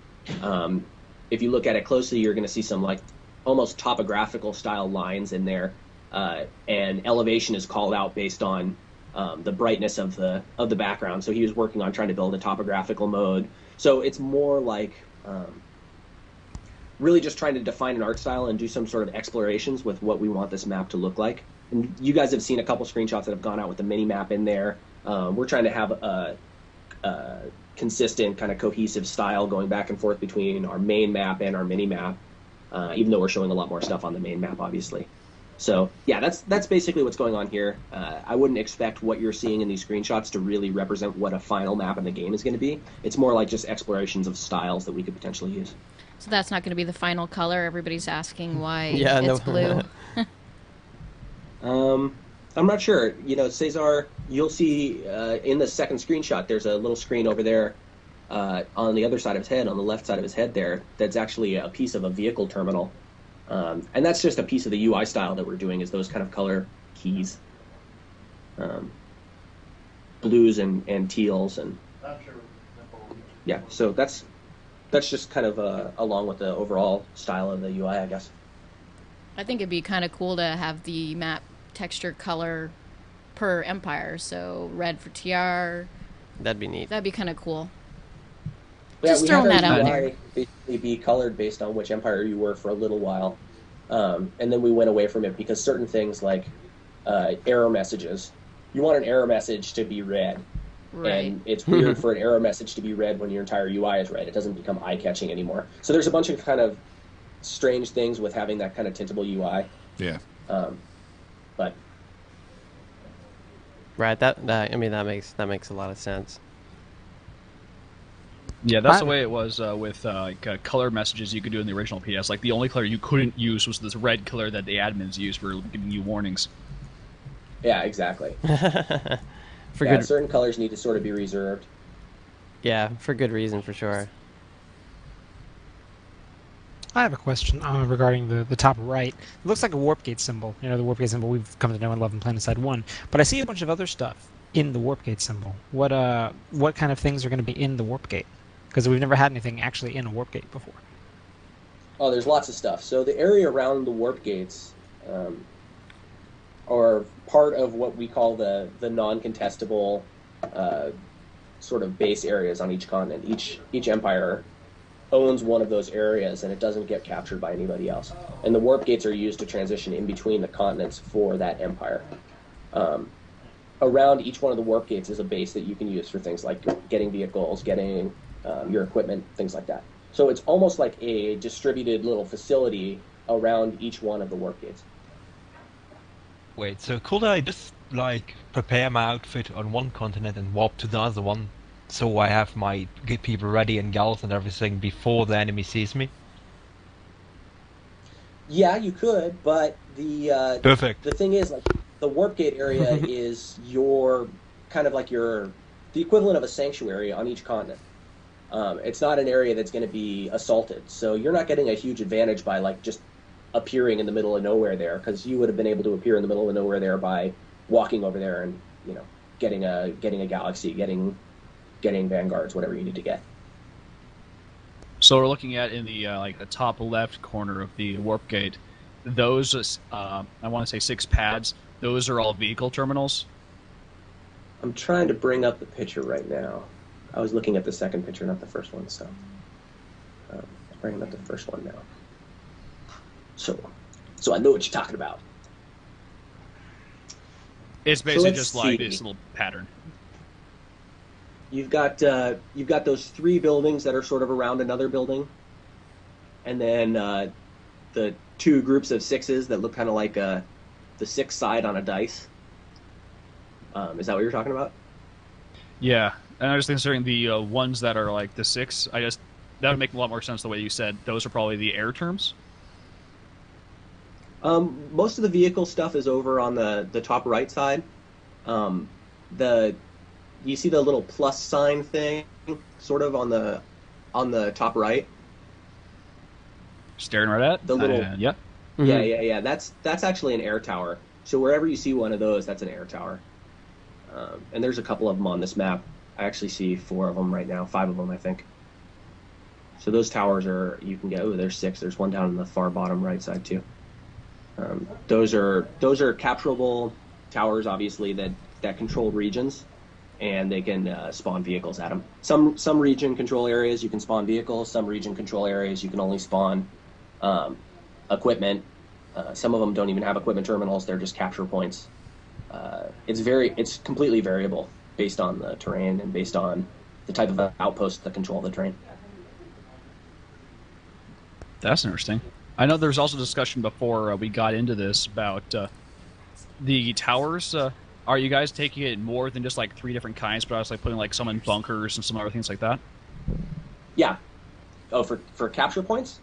if you look at it closely, you're going to see some almost topographical style lines in there, and elevation is called out based on the brightness of the background. So he was working on trying to build a topographical mode. So it's more really just trying to define an art style and do some sort of explorations with what we want this map to look like. And you guys have seen a couple screenshots that have gone out with the mini map in there. We're trying to have a consistent kind of cohesive style going back and forth between our main map and our mini map, even though we're showing a lot more stuff on the main map, obviously. So yeah, that's basically what's going on here. I wouldn't expect what you're seeing in these screenshots to really represent what a final map in the game is going to be. It's more just explorations of styles that we could potentially use. So that's not going to be the final color. Everybody's asking why Yeah, it's blue. I'm not sure. Cesar, you'll see in the second screenshot, there's a little screen over there on the other side of his head, on the left side of his head there, that's actually a piece of a vehicle terminal. And that's just a piece of the UI style that we're doing, is those kind of color keys. Blues and teals. And yeah, so that's just kind of along with the overall style of the UI, I guess. I think it'd be kind of cool to have the map texture color per empire. So red for TR. That'd be neat. That'd be kind of cool. Just we throwing had that our out UI there. basically be colored based on which empire you were for a little while, and then we went away from it because certain things like error messages, you want an error message to be red, and it's weird for an error message to be red when your entire UI is red. It doesn't become eye-catching anymore. So there's a bunch of kind of strange things with having that kind of tintable UI. Yeah. But Right. That makes a lot of sense. Yeah, that's the way it was with color messages you could do in the original PS. Like, the only color you couldn't use was this red color that the admins used for giving you warnings. yeah, exactly. For Yeah, good. certain colors need to sort of be reserved. Yeah, for good reason, for sure. I have a question regarding the top right. It looks like a warp gate symbol. You know, the warp gate symbol we've come to know and love in PlanetSide 1. But I see a bunch of other stuff in the warp gate symbol. What kind of things are going to be in the warp gate? Because we've never had anything actually in a warp gate before. Oh, there's lots of stuff. So the area around the warp gates are part of what we call the non-contestable sort of base areas on each continent. Each empire owns one of those areas, and it doesn't get captured by anybody else. And the warp gates are used to transition in between the continents for that empire. Around each one of the warp gates is a base that you can use for things like getting vehicles, getting your equipment, things like that. So it's almost like a distributed little facility around each one of the warp gates. Wait, so could I just, like, prepare my outfit on one continent and warp to the other one, so I have my good people ready and gals and everything before the enemy sees me? Yeah, you could, but Perfect. The thing is, like, the warp gate area is your kind of like the equivalent of a sanctuary on each continent. It's not an area that's going to be assaulted, so you're not getting a huge advantage by like just appearing in the middle of nowhere there, because you would have been able to appear in the middle of nowhere there by walking over there and getting a galaxy, getting vanguards, whatever you need to get. So we're looking at in the the top left corner of the warp gate. Those I want to say 6 pads. Those are all vehicle terminals. I'm trying to bring up the picture right now. I was looking at the second picture, not the first one, so I'm bringing up the first one now. So I know what you're talking about. It's basically let's just like see. this little pattern. You've got those 3 buildings that are sort of around another building, and then the 2 groups of 6s that look kind of like the 6 side on a dice. Is that what you're talking about? Yeah, and I was considering the ones that are like the 6. That would make a lot more sense the way you said. Those are probably the air terms. Most of the vehicle stuff is over on the top right side. You see the little plus sign thing, sort of on the top right. Staring right at the little yeah. Yeah. That's actually an air tower. So wherever you see one of those, that's an air tower. And there's a couple of them on this map. I actually see 4 of them right now, 5 of them, I think. So those towers you can get. Oh, there's 6. There's one down in the far bottom right side too. Those are capturable towers, obviously that control regions, and they can spawn vehicles at them. Some region control areas you can spawn vehicles. Some region control areas you can only spawn equipment. Some of them don't even have equipment terminals. They're just capture points. It's completely variable based on the terrain and based on the type of outpost that control the terrain. That's interesting. I know there's also discussion before we got into this about the towers. Are you guys taking it more than just like 3 different kinds, but also like putting like some in bunkers and some other things like that? Yeah. Oh, for capture points?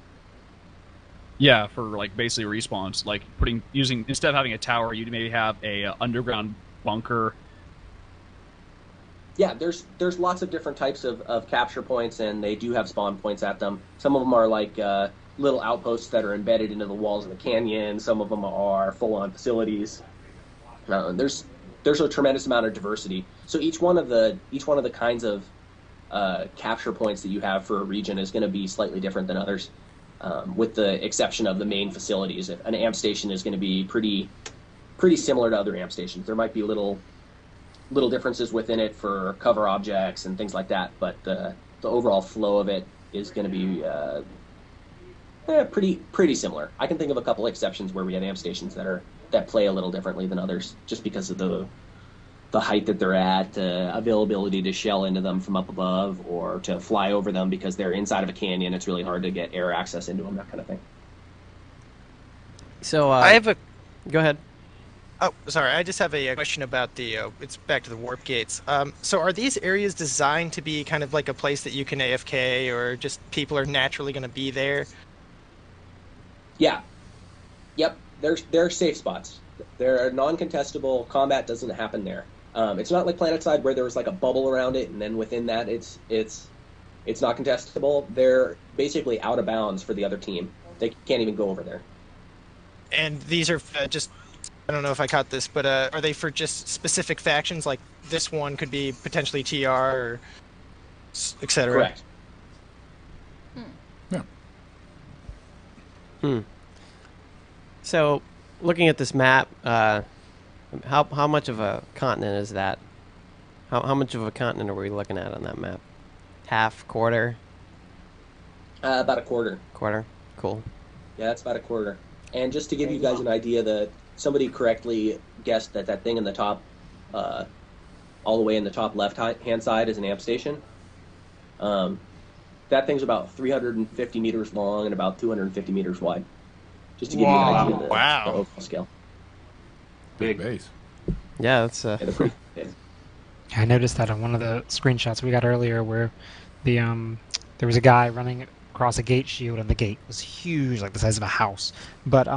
Yeah, for like basically respawns, like using instead of having a tower, you'd maybe have a underground bunker. Yeah, there's lots of different types of capture points, and they do have spawn points at them. Some of them are like little outposts that are embedded into the walls of the canyon. Some of them are full-on facilities. There's a tremendous amount of diversity. So each one of the kinds of capture points that you have for a region is going to be slightly different than others, with the exception of the main facilities. An amp station is going to be pretty similar to other amp stations. There might be little differences within it for cover objects and things like that, but the overall flow of it is going to be pretty similar. I can think of a couple exceptions where we have amp stations that play a little differently than others, just because of the height that they're at, the availability to shell into them from up above, or to fly over them because they're inside of a canyon. It's really hard to get air access into them, that kind of thing. So I have a. Go ahead. Oh, sorry. I just have a question about the. It's back to the warp gates. So are these areas designed to be kind of like a place that you can AFK, or just people are naturally going to be there? Yeah. Yep. They're safe spots. They're non-contestable. Combat doesn't happen there. It's not like PlanetSide where there was like a bubble around it, and then within that it's not contestable. They're basically out of bounds for the other team. They can't even go over there. And these are just. I don't know if I caught this, but are they for just specific factions? Like this one could be potentially TR or etc. Correct. So, looking at this map, how much of a continent is that? How much of a continent are we looking at on that map? Half, quarter? About a quarter. Quarter. Cool. Yeah, that's about a quarter. And just to give you guys an idea, that somebody correctly guessed that thing in the top, all the way in the top left-hand side is an amp station. That thing's about 350 meters long and about 250 meters wide. Just to give you an idea of the overall scale. Big base. Yeah, that's. I noticed that on one of the screenshots we got earlier, where there was a guy running across a gate shield, and the gate was huge, like the size of a house. But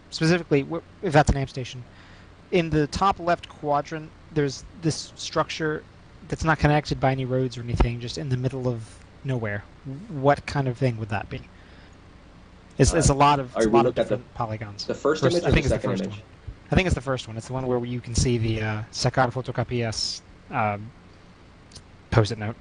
specifically, if that's an amp station, in the top left quadrant, there's this structure that's not connected by any roads or anything, just in the middle of nowhere. What kind of thing would that be? It's a lot of different polygons. The first image or the second image? One. I think it's the first one. It's the one where you can see the Sacar Fotocopias post-it note.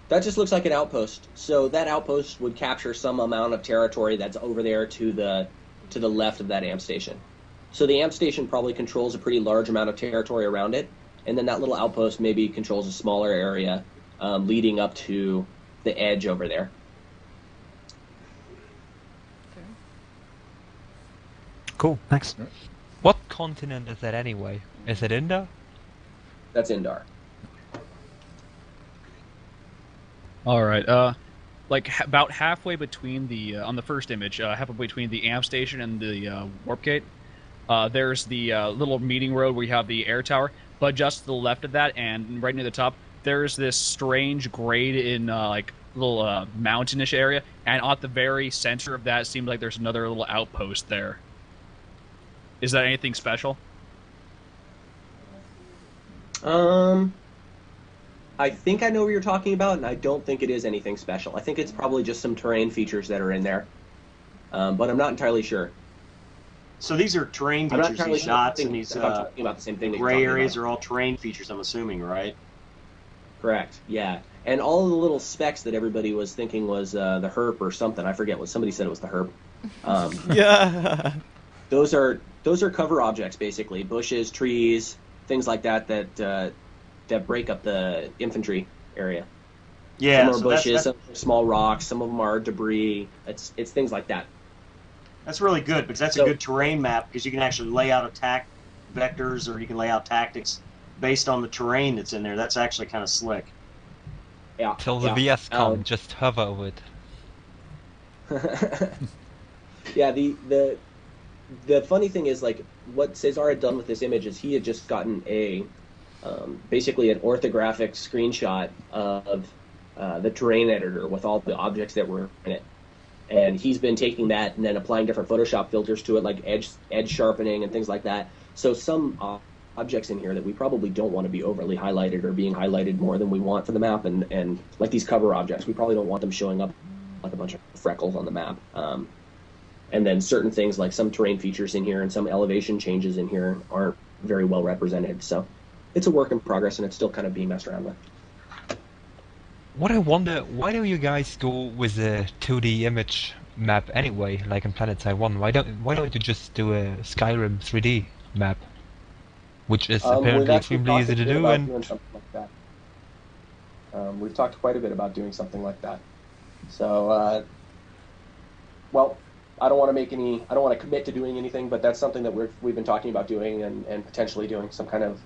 That just looks like an outpost. So that outpost would capture some amount of territory that's over there to the left of that amp station. So the amp station probably controls a pretty large amount of territory around it, and then that little outpost maybe controls a smaller area leading up to the edge over there. Cool, thanks. What continent is that anyway? Is it Indar? That's Indar. All right. About halfway between the on the first image, halfway between the amp station and the warp gate, there's the little meeting road where you have the air tower. But just to the left of that, and right near the top, there's this strange grade in like little mountainish area, and at the very center of that, it seems like there's another little outpost there. Is that anything special? I think I know what you're talking about, and I don't think it is anything special. I think it's probably just some terrain features that are in there, but I'm not entirely sure. So these are terrain features, these dots, and these talking about the same thing that gray areas are all terrain features, I'm assuming, right? Correct, yeah. And all of the little specks that everybody was thinking was the herp or something. I forget what somebody said it was the herp. Yeah. Those are cover objects, basically. Bushes, trees, things like that that break up the infantry area. Yeah, some are bushes, some are small rocks, some of them are debris. It's things like that. That's really good, because that's a good terrain map, because you can actually lay out attack vectors, or you can lay out tactics based on the terrain that's in there. That's actually kind of slick. Yeah. Till the VS come, just hover over it. Yeah, the funny thing is, like, what Cesar had done with this image is he had just gotten basically an orthographic screenshot of the terrain editor with all the objects that were in it. And he's been taking that and then applying different Photoshop filters to it, like edge sharpening and things like that. So some objects in here that we probably don't want to be overly highlighted or being highlighted more than we want for the map, and like these cover objects, we probably don't want them showing up like a bunch of freckles on the map. And then certain things like some terrain features in here and some elevation changes in here aren't very well represented. So it's a work in progress, and it's still kind of being messed around with. What I wonder, why don't you guys go with a 2D image map anyway, like in PlanetSide 1? Why don't you just do a Skyrim 3D map? which is We've apparently actually extremely talked easy a to bit do. about And doing something like that. We've talked quite a bit about doing something like that. So, well, I don't want to commit to doing anything, but that's something that we've been talking about doing and potentially doing some kind of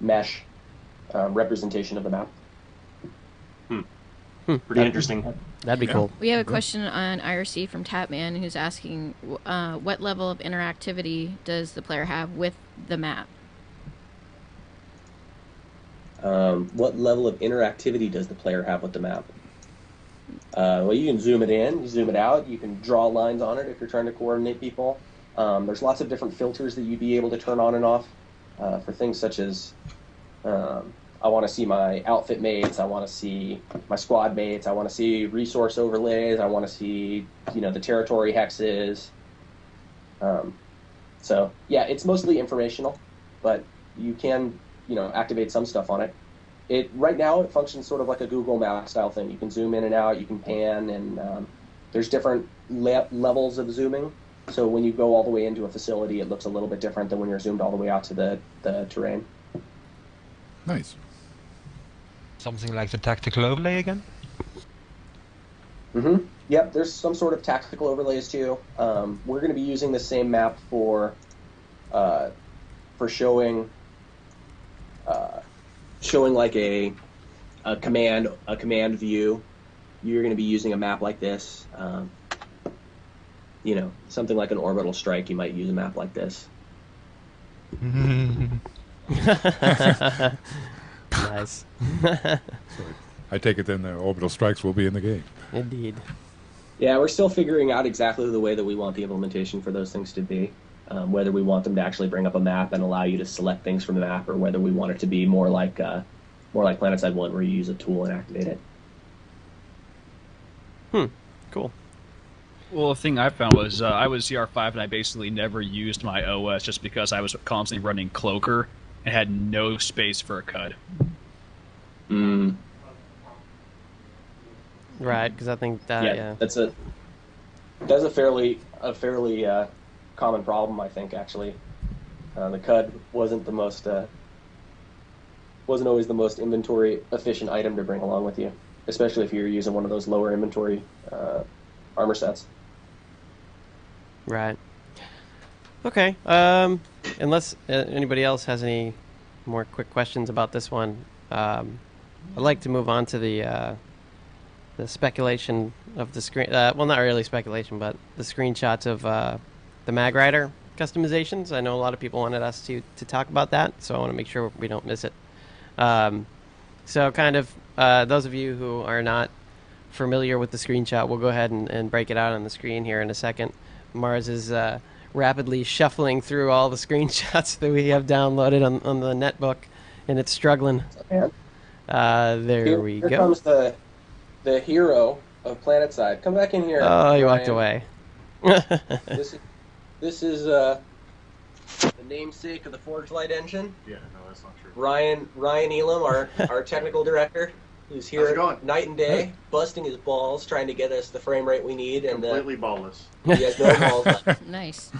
mesh representation of the map. Pretty interesting. That'd be cool. We have a question on IRC from Tapman, who's asking, what level of interactivity does the player have with the map? What level of interactivity does the player have with the map? Well, you can zoom it in, you zoom it out, you can draw lines on it if you're trying to coordinate people. There's lots of different filters that you'd be able to turn on and off for things such as I want to see my outfit mates, I want to see my squad mates, I want to see resource overlays, I want to see, the territory hexes. So, yeah, it's mostly informational, but you can, activate some stuff on it. Right now, it functions sort of like a Google Map style thing. You can zoom in and out, you can pan, and there's different levels of zooming. So when you go all the way into a facility, it looks a little bit different than when you're zoomed all the way out to the terrain. Nice. something like the tactical overlay again? Mm-hmm. Yep, there's some sort of tactical overlays too. We're going to be using the same map for showing like a command view. You're going to be using a map like this. Something like an orbital strike. You might use a map like this. Nice. So I take it then the orbital strikes will be in the game. Indeed. Yeah, we're still figuring out exactly the way that we want the implementation for those things to be. Whether we want them to actually bring up a map and allow you to select things from the map, or whether we want it to be more like PlanetSide 1, where you use a tool and activate it. Cool. Well, the thing I found was I was CR5 and I basically never used my OS just because I was constantly running Cloaker and had no space for a CUD. Right, because I think that that's a fairly common problem. I think actually, the CUD wasn't always the most inventory efficient item to bring along with you, especially if you're using one of those lower inventory armor sets. Right. Okay. Unless anybody else has any more quick questions about this one, I'd like to move on to the speculation of the screen. Well, not really speculation, but the screenshots of the Mag Rider customizations. I know a lot of people wanted us to talk about that, so I want to make sure we don't miss it. So kind of those of you who are not familiar with the screenshot, we'll go ahead and break it out on the screen here in a second. Mars is rapidly shuffling through all the screenshots that we have downloaded on the netbook, and it's struggling. There we go. Here comes the hero of PlanetSide. Come back in here. Oh, he walked away. This is the namesake of the Forge Light engine. Yeah, no, that's not true. Ryan Elam, our technical director, who's here night and day, busting his balls, trying to get us the frame rate we need. Completely ballless. He has no balls left. Nice.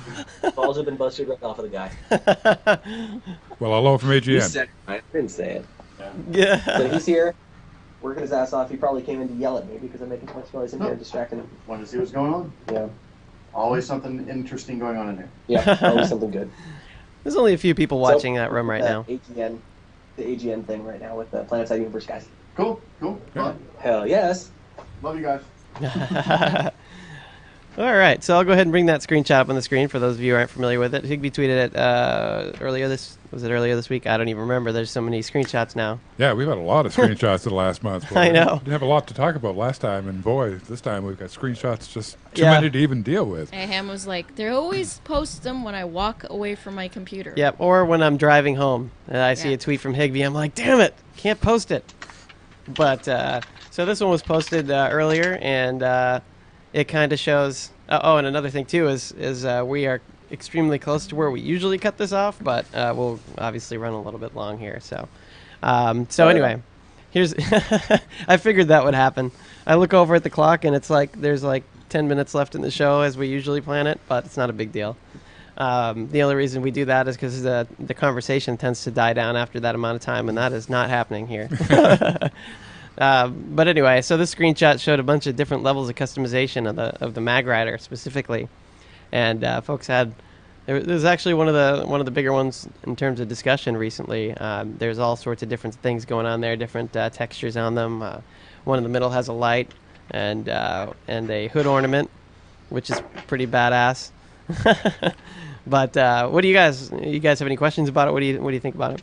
Balls have been busted right off of the guy. Well, hello from AGN. He said, I didn't say it. Yeah. So he's here, working his ass off. He probably came in to yell at me because I'm making too much noise in here, distracting him. Wanted to see what's going on? Yeah. Always something interesting going on in here. Yeah, always something good. There's only a few people watching that room right now. The AGN thing right now with the PlanetSide Universe guys. Cool. Fun. Hell yes. Love you guys. All right, so I'll go ahead and bring that screenshot up on the screen for those of you who aren't familiar with it. Higby tweeted it earlier this week? I don't even remember. There's so many screenshots now. Yeah, we've had a lot of screenshots in the last month. I know. We didn't have a lot to talk about last time, and boy, this time we've got screenshots just too many to even deal with. Ham was like, they always post them when I walk away from my computer. Yep, or when I'm driving home and I see a tweet from Higby, I'm like, damn it, can't post it. But, so this one was posted earlier, and it kind of shows... and another thing, too, is we are extremely close to where we usually cut this off, but we'll obviously run a little bit long here. So anyway, here's... I figured that would happen. I look over at the clock, and it's like there's like 10 minutes left in the show as we usually plan it, but it's not a big deal. The only reason we do that is because the conversation tends to die down after that amount of time, and that is not happening here. But anyway, so this screenshot showed a bunch of different levels of customization of the Mag Rider specifically, and folks had. There's actually one of the bigger ones in terms of discussion recently. There's all sorts of different things going on there, different textures on them. One in the middle has a light and a hood ornament, which is pretty badass. But what do you guys have any questions about it? What do you think about it?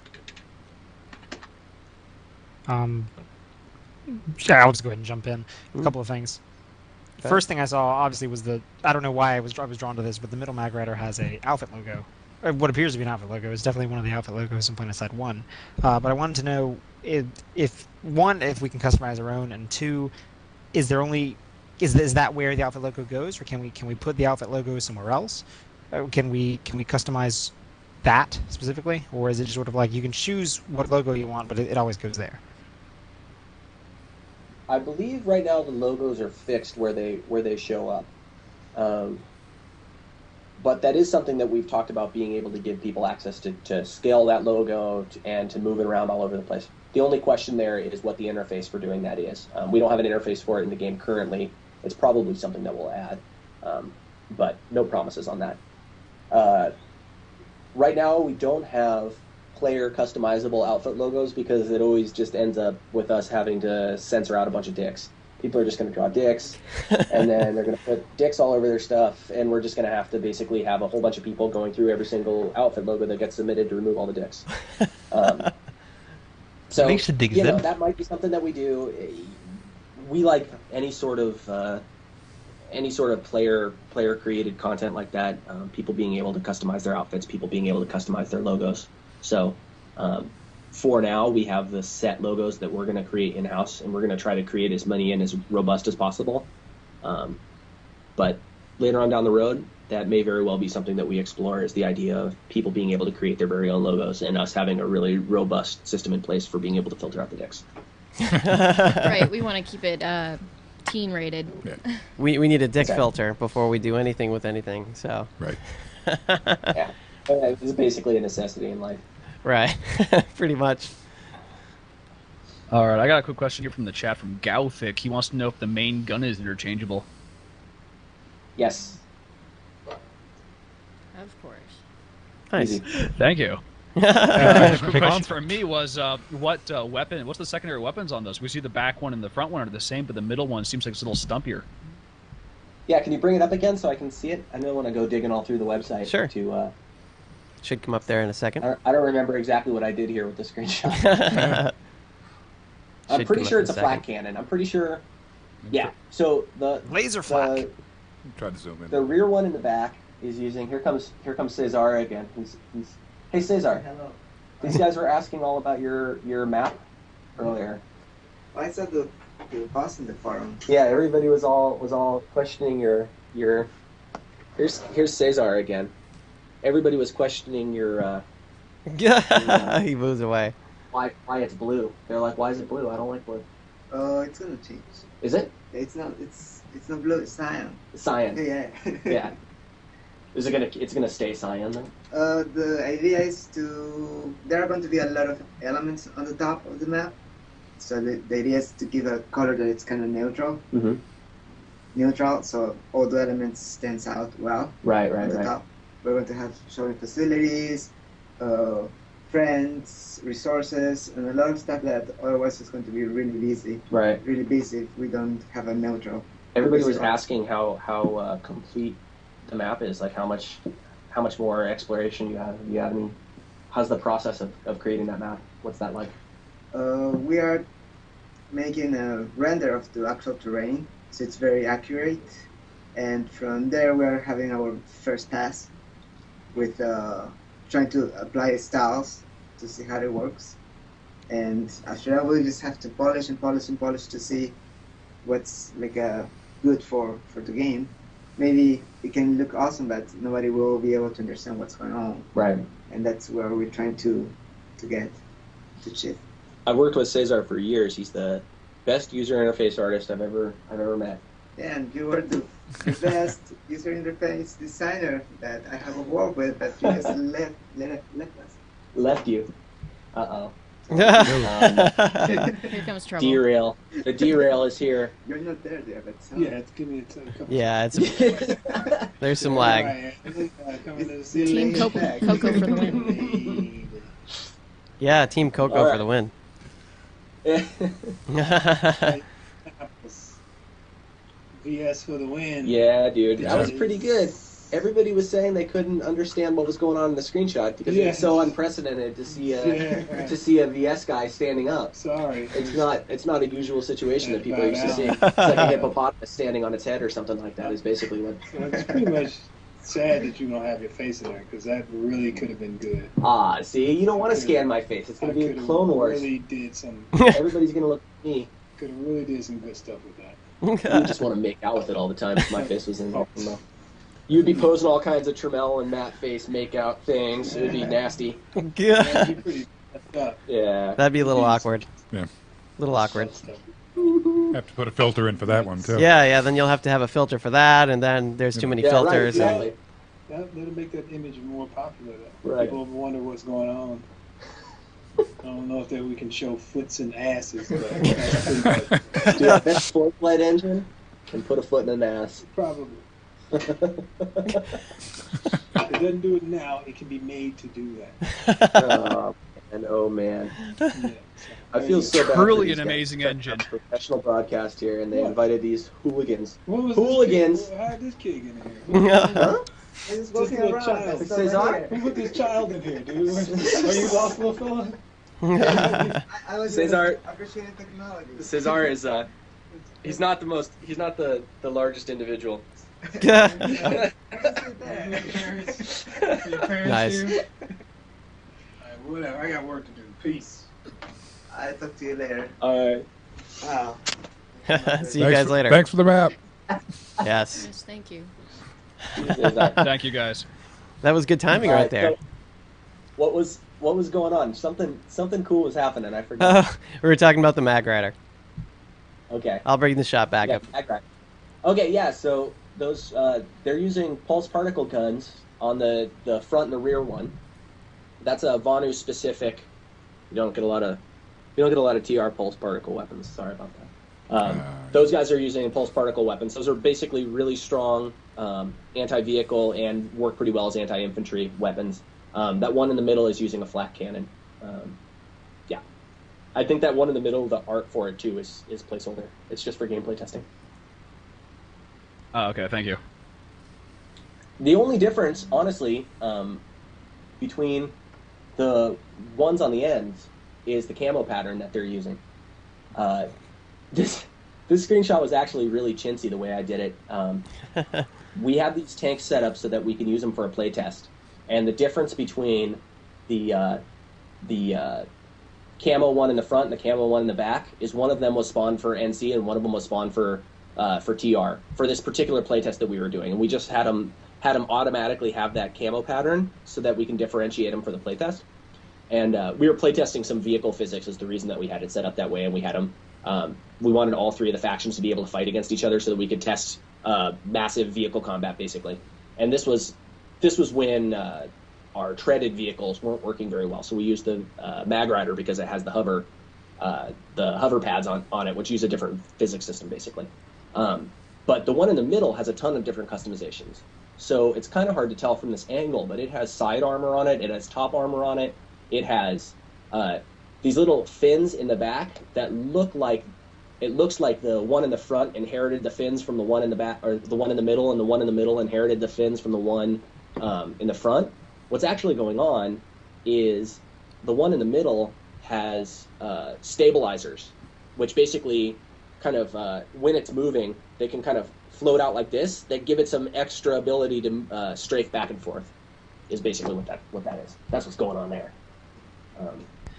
Yeah, I'll just go ahead and jump in. A couple of things. Okay. First thing I saw, obviously, was I don't know why I was drawn to this, but the middle Mag Rider has a outfit logo. What appears to be an outfit logo. It's definitely one of the outfit logos in PlanetSide 1. But I wanted to know if one, if we can customize our own, and two, is that where the outfit logo goes, or can we put the outfit logo somewhere else? Can we customize that specifically, or is it just sort of like you can choose what logo you want, but it always goes there? I believe right now the logos are fixed where they show up, but that is something that we've talked about, being able to give people access to scale that logo and to move it around all over the place. The only question there is what the interface for doing that is. We don't have an interface for it in the game currently. It's probably something that we'll add, but no promises on that. Right now we don't have player customizable outfit logos because it always just ends up with us having to censor out a bunch of dicks. People are just going to draw dicks, and then they're going to put dicks all over their stuff, and we're just going to have to basically have a whole bunch of people going through every single outfit logo that gets submitted to remove all the dicks. So that might be something that we do. We like any sort of player created content like that. People being able to customize their outfits, people being able to customize their logos. So for now, we have the set logos that we're going to create in-house, and we're going to try to create as many and as robust as possible. But later on down the road, that may very well be something that we explore, is the idea of people being able to create their very own logos and us having a really robust system in place for being able to filter out the dicks. Right, we want to keep it teen rated. Yeah. We need a dick filter before we do anything with anything. So right. Yeah, it's basically a necessity in life. Right, pretty much. All right, I got a quick question here from the chat from Gauthic. He wants to know if the main gun is interchangeable. Yes. Of course. Nice. Thank you. Quick question for me was what's the secondary weapons on those? We see the back one and the front one are the same, but the middle one seems like it's a little stumpier. Yeah, can you bring it up again so I can see it? I don't want to go digging all through the website. Sure. Should come up there in a second. I don't remember exactly what I did here with the screenshot. I'm pretty sure it's a flat cannon. I'm pretty sure. Yeah. So the laser flak. Try to zoom in. The rear one in the back is using. Here comes Cesar again. Hey Cesar. Hello. These guys were asking all about your map earlier. I saw the post in the forum. Yeah, everybody was all questioning your. Here's Cesar again. Everybody was questioning your. He moves away. Why it's blue? They're like, why is it blue? I don't like blue. It's gonna change. Is it? It's not blue. It's cyan. Cyan. Yeah. Yeah. It's gonna stay cyan then? The idea is there are going to be a lot of elements on the top of the map. So the idea is to give a color that it's kind of neutral. Mm-hmm. Neutral, so all the elements stands out well. Right. On the top. We're going to have showing facilities, friends, resources, and a lot of stuff that otherwise is going to be really busy. Right. Really busy if we don't have a neutral. Everybody was asking how complete the map is, like how much more exploration you have. Do you have any? How's the process of creating that map? What's that like? We are making a render of the actual terrain, so it's very accurate. And from there, we're having our first pass with trying to apply styles to see how it works. And after that, we'll just have to polish and polish and polish to see what's like good for the game. Maybe it can look awesome, but nobody will be able to understand what's going on. Right. And that's where we're trying to get to shift. I've worked with Cesar for years. He's the best user interface artist I've ever met. And you were the best user interface designer that I have worked with, but you just left us. Left you. Uh-oh. Here comes trouble. Derail. The derail is here. You're not there, but Yeah, give me a couple. Yeah, there's some lag. Team Coco for the win. Yeah, Team Coco for the win. VS for the win. Yeah, dude. That was pretty good. Everybody was saying they couldn't understand what was going on in the screenshot because it's so unprecedented to see a VS guy standing up. Sorry. It's not a usual situation that people are used to seeing. It's like a hippopotamus standing on its head or something like that is basically what... So it's pretty much sad that you don't have your face in there because that really could have been good. Ah, see? You don't want to scan my face. It's going to be a Clone Wars. Really did some... Everybody's going to look at me. Could have really did some good stuff with that. You just want to make out with it all the time if my face was in there. You'd be posing all kinds of Tramell and Matt face make-out things. It would be nasty. Yeah. That'd be a little awkward. Yeah. A little awkward. Have to put a filter in for that one, too. Yeah, then you'll have to have a filter for that, and then there's too many filters. Right, exactly. That'll make that image more popular, though. Right. People wonder what's going on. I don't know if we can show foots and asses. But that's pretty much. Do that best forklight engine and put a foot in an ass. Probably. If it doesn't do it now, it can be made to do that. Oh man. I feel so bad. Truly an amazing engine. Professional broadcast here, and they invited these hooligans. Hooligans. How did this kid get in here? Huh? He's walking around. Child. Cesar? Who put this child in here, dude? Are you lost, little fella? I was Cesar. appreciating technology. Cesar is he's not the largest individual. Nice. Whatever. I got work to do. Peace. I'll talk to you later. All right. Wow. See you guys later. Thanks for the map. Yes. Yes, thank you. Thank you, guys. That was good timing right there. So what was going on? Something cool was happening. I forgot. We were talking about the Mag Rider. Okay. I'll bring the shot back up. Mag Rider. Okay, yeah. So those they're using pulse particle guns on the front and the rear one. That's a Vanu specific. You don't get a lot of TR pulse particle weapons. Sorry about that. Those guys are using pulse particle weapons. Those are basically really strong anti-vehicle and work pretty well as anti-infantry weapons. That one in the middle is using a flak cannon. Yeah, I think that one in the middle, the art for it too, is placeholder. It's just for gameplay testing. Oh, okay, thank you. The only difference, honestly, between the ones on the ends is the camo pattern that they're using. This screenshot was actually really chintzy the way I did it. We have these tanks set up so that we can use them for a playtest. And the difference between the camo one in the front and the camo one in the back is one of them was spawned for NC and one of them was spawned for TR for this particular playtest that we were doing. And we just had them automatically have that camo pattern so that we can differentiate them for the playtest. And we were playtesting some vehicle physics is the reason that we had it set up that way, and we had them. We wanted all three of the factions to be able to fight against each other so that we could test massive vehicle combat, basically. And this was when our treaded vehicles weren't working very well, so we used the Mag Rider because it has the hover pads on it, which use a different physics system, basically. But the one in the middle has a ton of different customizations. So it's kind of hard to tell from this angle, but it has side armor on it, it has top armor on it, it has these little fins in the back that looks like the one in the front inherited the fins from the one in the back, or the one in the middle, and the one in the middle inherited the fins from the one in the front. What's actually going on is the one in the middle has stabilizers, which basically kind of, when it's moving, they can kind of float out like this. They give it some extra ability to strafe back and forth, is basically what that is. That's what's going on there.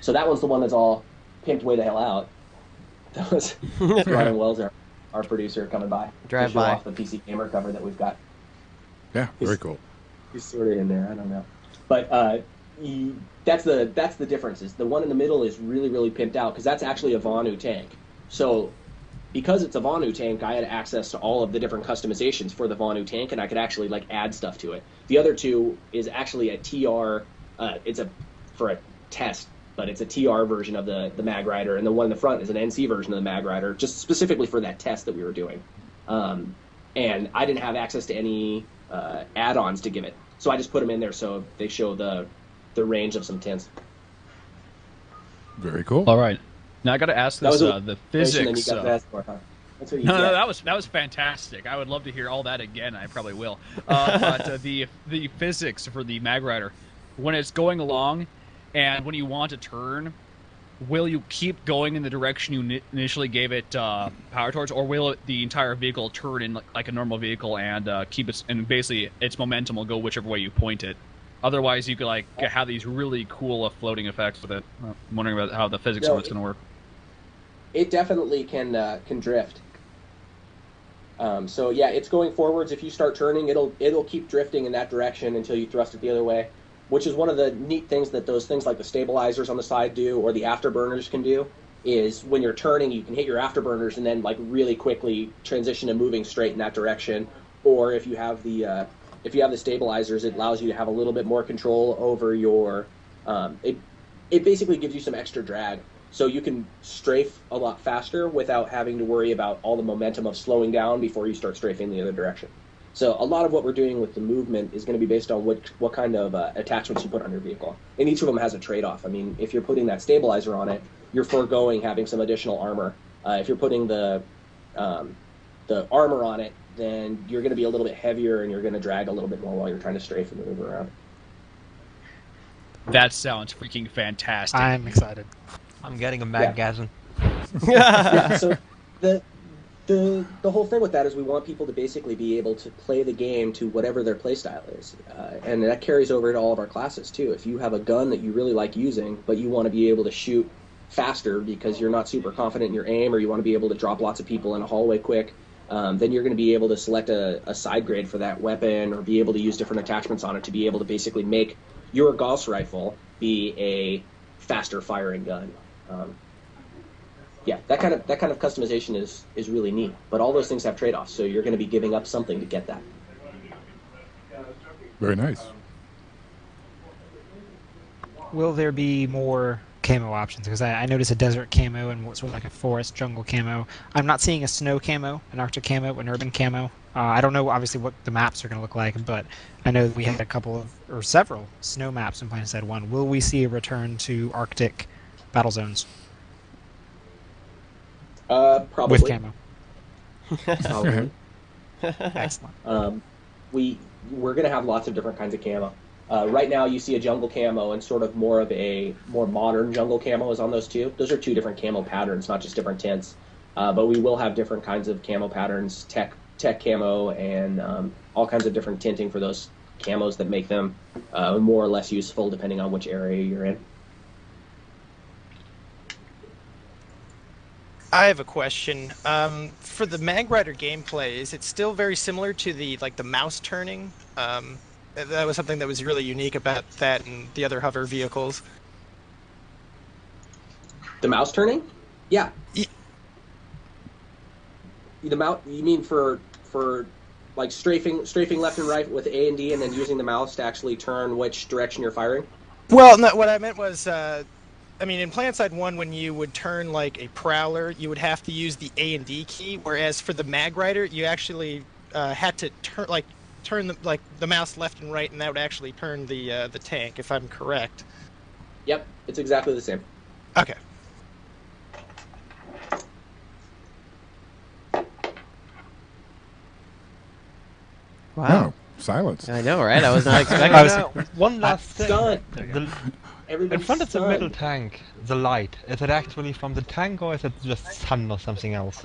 So that one's the one that's all pimped way the hell out. That was Ryan Wells, our producer, coming by. Drive to show by. off the PC Gamer cover that we've got. Yeah, very cool. He's sort of in there. I don't know, but that's the difference. Is the one in the middle is really really pimped out because that's actually a Vanu tank. So because it's a Vonu tank, I had access to all of the different customizations for the Vonu tank, and I could actually like add stuff to it. The other two is actually a TR. For a test, but it's a TR version of the Mag Rider, and the one in the front is an NC version of the Mag Rider, just specifically for that test that we were doing. And I didn't have access to any add-ons to give it, so I just put them in there so they show the range of some tints. Very cool. All right, now I got to ask this: the physics. You got to ask for, huh? That's what you No, get. that was fantastic. I would love to hear all that again. I probably will. But the physics for the Mag Rider, when it's going along, and when you want to turn, will you keep going in the direction you initially gave it power towards, or will the entire vehicle turn in like a normal vehicle and keep its and basically its momentum will go whichever way you point it? Otherwise, you could like have these really cool floating effects with it. I'm wondering about how the physics of it's going to work. It definitely can drift. So yeah, it's going forwards. If you start turning, it'll keep drifting in that direction until you thrust it the other way, which is one of the neat things that those things like the stabilizers on the side do, or the afterburners can do, is when you're turning, you can hit your afterburners and then like really quickly transition to moving straight in that direction. Or if you have the stabilizers, it allows you to have a little bit more control over your. It basically gives you some extra drag, so you can strafe a lot faster without having to worry about all the momentum of slowing down before you start strafing the other direction. So a lot of what we're doing with the movement is going to be based on what kind of attachments you put on your vehicle. And each of them has a trade-off. I mean, if you're putting that stabilizer on it, you're foregoing having some additional armor. If you're putting the armor on it, then you're going to be a little bit heavier and you're going to drag a little bit more while you're trying to strafe and move around. That sounds freaking fantastic. I'm excited. I'm getting a maggasm. Yeah, so the whole thing with that is we want people to basically be able to play the game to whatever their playstyle is, and that carries over to all of our classes too. If you have a gun that you really like using, but you want to be able to shoot faster because you're not super confident in your aim, or you want to be able to drop lots of people in a hallway quick, then you're going to be able to select a side grade for that weapon, or be able to use different attachments on it to be able to basically make your Gauss rifle be a faster firing gun. Yeah, that kind of customization is really neat. But all those things have trade-offs, so you're going to be giving up something to get that. Very nice. Will there be more camo options? Because I noticed a desert camo and what's sort of like a forest jungle camo. I'm not seeing a snow camo, an Arctic camo, an urban camo. I don't know obviously what the maps are going to look like, but I know we had a couple of, or several, snow maps in PlanetSide 1. Will we see a return to Arctic battle zones? Probably. With camo. Probably. Excellent. We're going to have lots of different kinds of camo. Right now you see a jungle camo, and sort of more modern jungle camo is on those two. Those are two different camo patterns, not just different tints. But we will have different kinds of camo patterns, tech camo, and all kinds of different tinting for those camos that make them more or less useful depending on which area you're in. I have a question. For the Mag Rider gameplay, is it still very similar to the mouse turning? That was something that was really unique about that and the other hover vehicles. The mouse turning? Yeah. The mouse? You mean for like strafing left and right with A and D, and then using the mouse to actually turn which direction you're firing? Well, no, what I meant was, I mean, in PlanetSide 1, when you would turn like a Prowler, you would have to use the A and D key, whereas for the Mag Rider, you actually had to turn the mouse left and right, and that would actually turn the tank, if I'm correct. Yep, it's exactly the same. Okay. Wow. Oh, silence. I know, right? I was not expecting. One last thing. Done. In front of the middle tank, the light, is it actually from the tank, or is it just sun or something else?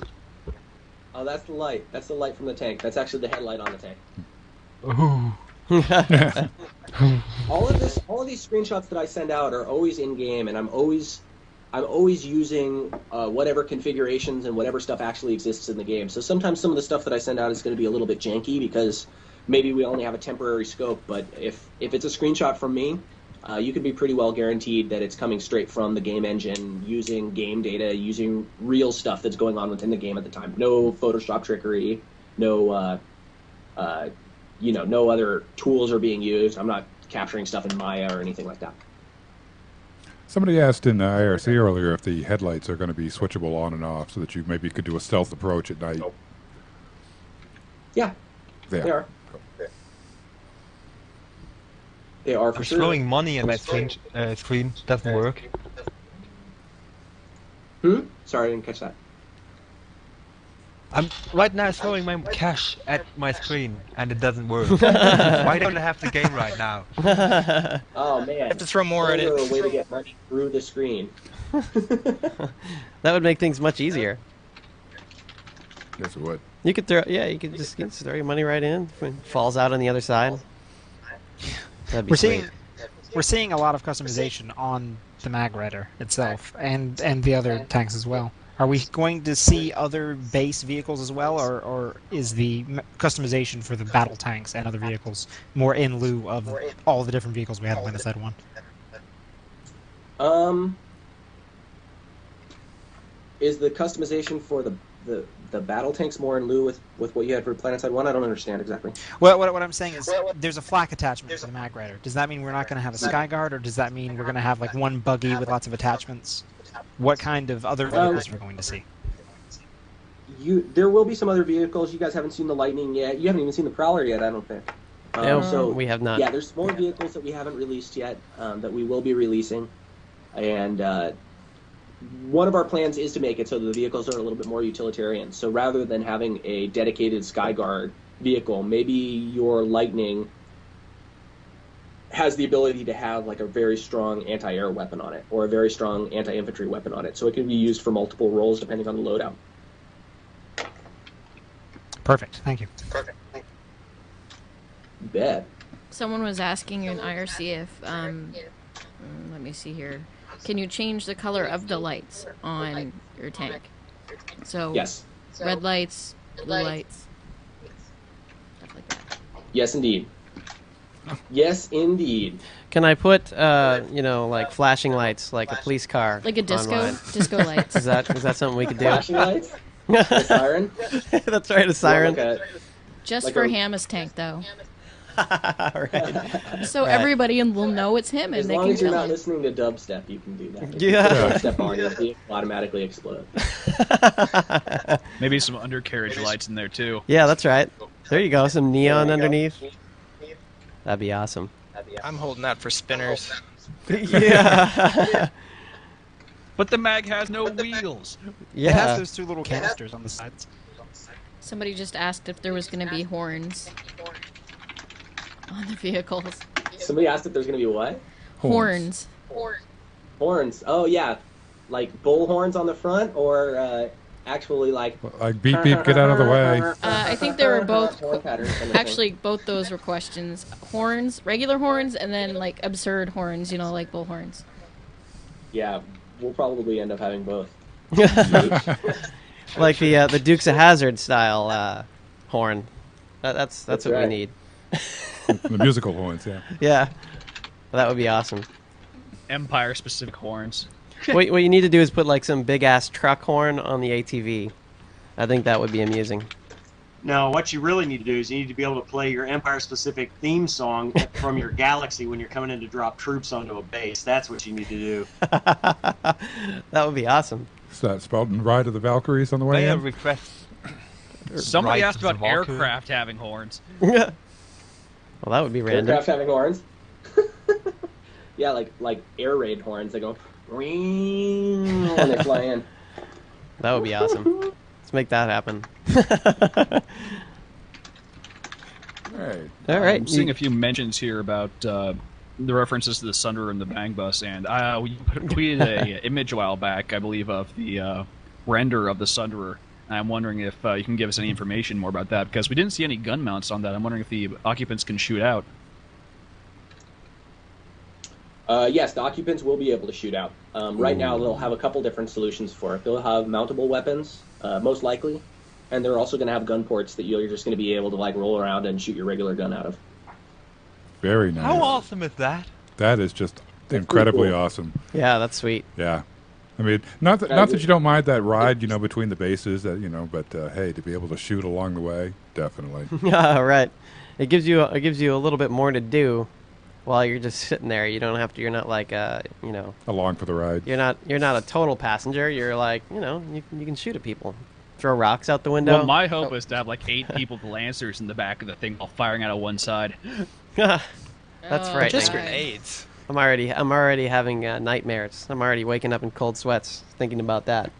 Oh, that's the light. That's the light from the tank. That's actually the headlight on the tank. Ooh. all of these screenshots that I send out are always in game, and I'm always using whatever configurations and whatever stuff actually exists in the game. So sometimes some of the stuff that I send out is going to be a little bit janky because maybe we only have a temporary scope. But if it's a screenshot from me, you can be pretty well guaranteed that it's coming straight from the game engine, using game data, using real stuff that's going on within the game at the time. No Photoshop trickery, no no other tools are being used. I'm not capturing stuff in Maya or anything like that. Somebody asked in the IRC earlier if the headlights are going to be switchable on and off so that you maybe could do a stealth approach at night. Yeah, they are. They are for I'm sure. throwing money at my screen doesn't work. Sorry, I didn't catch that. I'm right now throwing my cash at my screen and it doesn't work. Why don't I have the game right now? Oh man! I have to throw more at it. A way to get money through the screen. That would make things much easier. Yes, it would. You could throw, yeah, you could just throw your money right in. It falls out on the other side. That'd be sweet. We're seeing a lot of customization on the mag rider itself, and the other tanks as well. Are we going to see other base vehicles as well, or is the customization for the battle tanks and other vehicles more in lieu of all the different vehicles we had in PlanetSide 1? Is the customization for the battle tanks more in lieu with what you had for PlanetSide 1? I don't understand exactly. Well, what I'm saying is there's a flak attachment for the mag rider. Does that mean we're not going to have a Skyguard, or does that mean we're going to have like one buggy with lots of attachments? What kind of other vehicles are we going to see? There will be some other vehicles. You guys haven't seen the Lightning yet. You haven't even seen the Prowler yet, I don't think. No, so we have not. Yeah, there's more vehicles that we haven't released yet that we will be releasing. And one of our plans is to make it so that the vehicles are a little bit more utilitarian. So rather than having a dedicated Skyguard vehicle, maybe your Lightning has the ability to have like a very strong anti-air weapon on it, or a very strong anti-infantry weapon on it, so it can be used for multiple roles depending on the loadout. Perfect. Thank you. Bet. Someone was asking in IRC if, let me see here, can you change the color of the lights on your tank? So yes, red lights, blue lights, stuff like that. Yes, indeed. Yes, indeed. Can I put, like flashing lights, like a police car, like a disco, online? disco lights? Is that something we could do? Flashing lights? A siren? That's right, a siren. Just like for a- Hamma's tank, though. Right. So Right. everybody will know it's him, and As they long can as you're kill not him. listening to dubstep, you can do that. Yeah. If you put dubstep on, your vehicle will automatically explode. Maybe some undercarriage lights in there too. Yeah, that's right. There you go, some neon underneath. That'd be awesome. I'm holding out for spinners. Yeah. But the mag has no wheels. It has those two little canisters on the sides. Somebody just asked if there was going to be horns on the vehicles. Somebody asked if there's going to be what? Horns. Horns. Oh, yeah. Like bull horns on the front, or actually like... Like beep beep, get out of the way. I think there were both. Horn patterns kind of thing. Actually, both those were questions. Horns, regular horns, and then like absurd horns, like bull horns. Yeah, we'll probably end up having both. Like the Dukes of Hazzard style horn. That's what right. we need. The musical horns, yeah. Yeah, that would be awesome. Empire-specific horns. What you need to do is put like some big ass truck horn on the ATV. I think that would be amusing. No, what you really need to do is you need to be able to play your Empire-specific theme song from your galaxy when you're coming in to drop troops onto a base. That's what you need to do. That would be awesome. Is that spelled in Ride of the Valkyries on the way May I in? request? Somebody Right asked to the about Valkyrie. aircraft having horns. Well, that would be random. Aircraft having horns? Yeah, like air raid horns. They go... when they fly in. That would be awesome. Let's make that happen. Right. All right. I'm seeing a few mentions here about the references to the Sunderer and the Bang Bus, and we tweeted a image a while back, I believe, of the render of the Sunderer. And I'm wondering if you can give us any information more about that, because we didn't see any gun mounts on that. I'm wondering if the occupants can shoot out. Yes, the occupants will be able to shoot out. Right now, they'll have a couple different solutions for it. They'll have mountable weapons, most likely, and they're also going to have gun ports that you're just going to be able to like roll around and shoot your regular gun out of. Very nice. How awesome is that? That is just That's incredibly pretty cool. awesome. Yeah, that's sweet. Yeah. I mean, not that you don't mind that ride, between the bases, but hey, to be able to shoot along the way, definitely. Yeah, right. It gives you a little bit more to do while you're just sitting there. You don't have to. You're not like along for the ride. You're not a total passenger. You're like you can shoot at people, throw rocks out the window. Well, my hope is to have like 8 people with lancers in the back of the thing while firing out of one side. That's frightening. Just grenades. I'm already having nightmares. I'm already waking up in cold sweats thinking about that.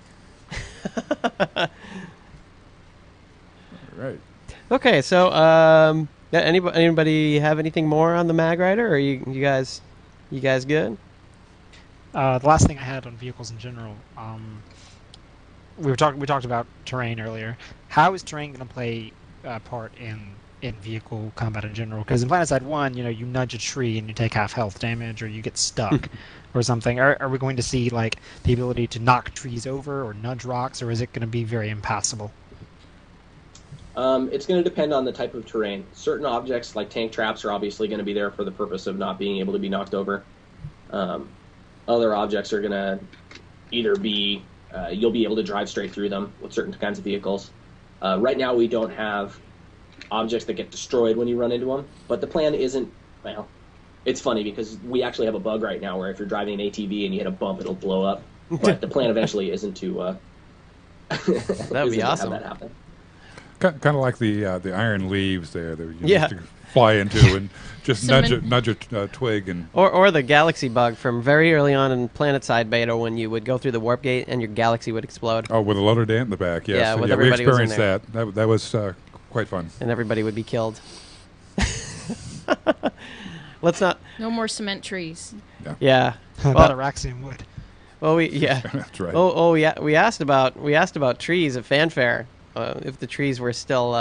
Right. Okay, so yeah, anybody have anything more on the Mag Rider, or you guys good? The last thing I had on vehicles in general, we talked about terrain earlier. How is terrain going to play a part in vehicle combat in general? Because in PlanetSide 1, you nudge a tree and you take half health damage, or you get stuck, or something. Are we going to see like the ability to knock trees over or nudge rocks, or is it going to be very impassable? It's going to depend on the type of terrain. Certain objects, like tank traps, are obviously going to be there for the purpose of not being able to be knocked over. Other objects are going to either be, you'll be able to drive straight through them with certain kinds of vehicles. Right now we don't have objects that get destroyed when you run into them, but the plan isn't, well, it's funny because we actually have a bug right now where if you're driving an ATV and you hit a bump, it'll blow up. But the plan eventually isn't to that would be awesome. Have that happen. Kind of like the iron leaves there that you Yeah. used to fly into and just nudge Cement. a twig and Or the galaxy bug from very early on in PlanetSide beta, when you would go through the warp gate and your galaxy would explode. with a loader dam in the back. Yes. Yeah, with we everybody was in experienced there. that. That was quite fun. And everybody would be killed. Let's not. No more cement trees. Yeah. Not Araxian wood. Well, yeah. That's right. Oh, yeah. We asked about trees at Fanfare, if the trees were still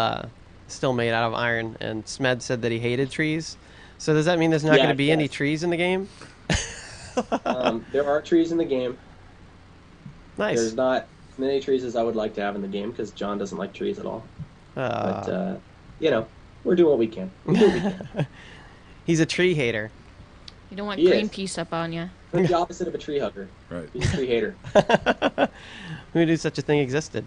made out of iron, and Smed said that he hated trees. So does that mean there's not going to be any trees in the game? There are trees in the game. Nice. There's not as many trees as I would like to have in the game because John doesn't like trees at all. But we're doing what we can. He's a tree hater. You don't want He is. Greenpeace up on you. We're the opposite of a tree hugger. Right. He's a tree hater. Who knew such a thing existed?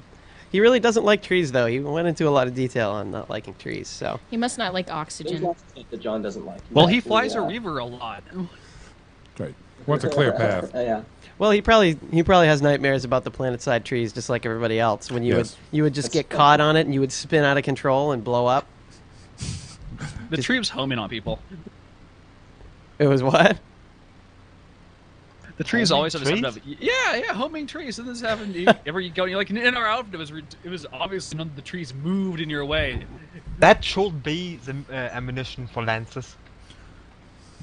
He really doesn't like trees, though. He went into a lot of detail on not liking trees. So He must not like There's oxygen. lots of stuff that John doesn't like. Well, he flies a reaver a lot. Right. Wants a clear path. Yeah. Well, he probably has nightmares about the PlanetSide trees, just like everybody else. When you would just get caught on it and you would spin out of control and blow up. The tree was homing on people. It was what? The trees always have trees? something. Yeah, homing trees. So this happened. Ever you go, you're like in our outfit. It was obvious none of the trees moved in your way. That should be the ammunition for lances.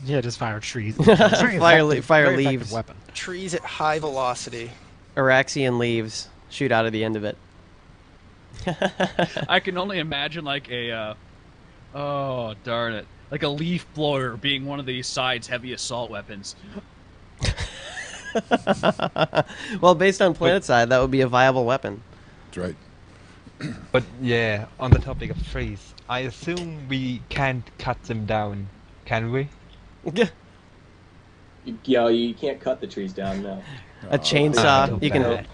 Yeah, just fire trees. Fire leaves. Weapon. Trees at high velocity. Araxian leaves shoot out of the end of it. I can only imagine like a, oh darn it, like a leaf blower being one of these side's heavy assault weapons. Well, based on PlanetSide, that would be a viable weapon. That's right. But yeah, on the topic of trees, I assume we can't cut them down, can we? Yeah, you can't cut the trees down, no. A chainsaw. You can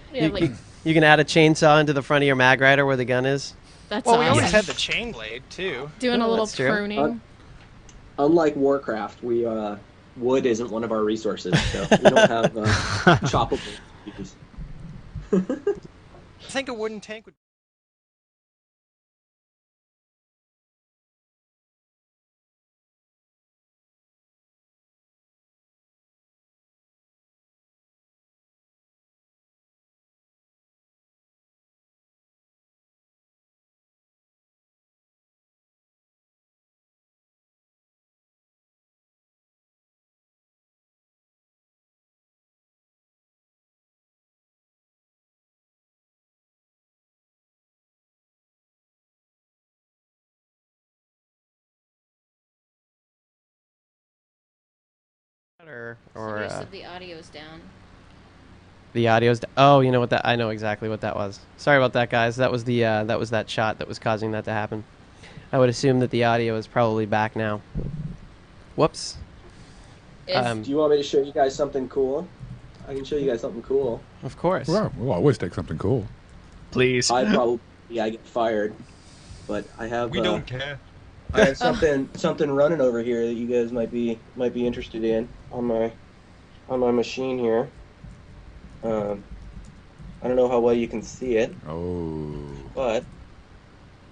you can add a chainsaw into the front of your Mag Rider where the gun is. That's Well, we always awesome. had the chain blade too. Doing a little that's true. pruning. Unlike Warcraft, we wood isn't one of our resources, so we don't have choppable trees. I think a wooden tank would. Or Somebody said the audio's down. the audio's. Oh, you know what that? I know exactly what that was. Sorry about that, guys. That was the that shot that was causing that to happen. I would assume that the audio is probably back now. Whoops. Do you want me to show you guys something cool? I can show you guys something cool. Of course. Well, we'll always take something cool. Please. I get fired, but I have. We don't care. I have something running over here that you guys might be interested in on my machine here. I don't know how well you can see it. Oh. But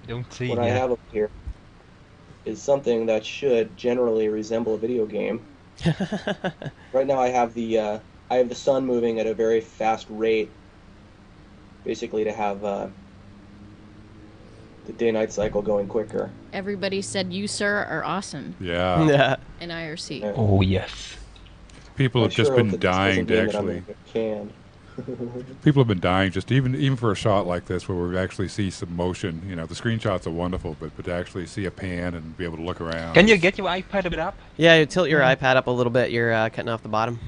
don't see what I have up here is something that should generally resemble a video game. Right now, I have the sun moving at a very fast rate, basically to have the day-night cycle going quicker. Everybody said you, sir, are awesome. Yeah. Yeah. In IRC. Oh yes. People have just been dying to actually. People have been dying just even for a shot like this where we actually see some motion. You know, the screenshots are wonderful, but to actually see a pan and be able to look around. Can you get your iPad a bit up? Yeah, you tilt your iPad up a little bit. You're cutting off the bottom.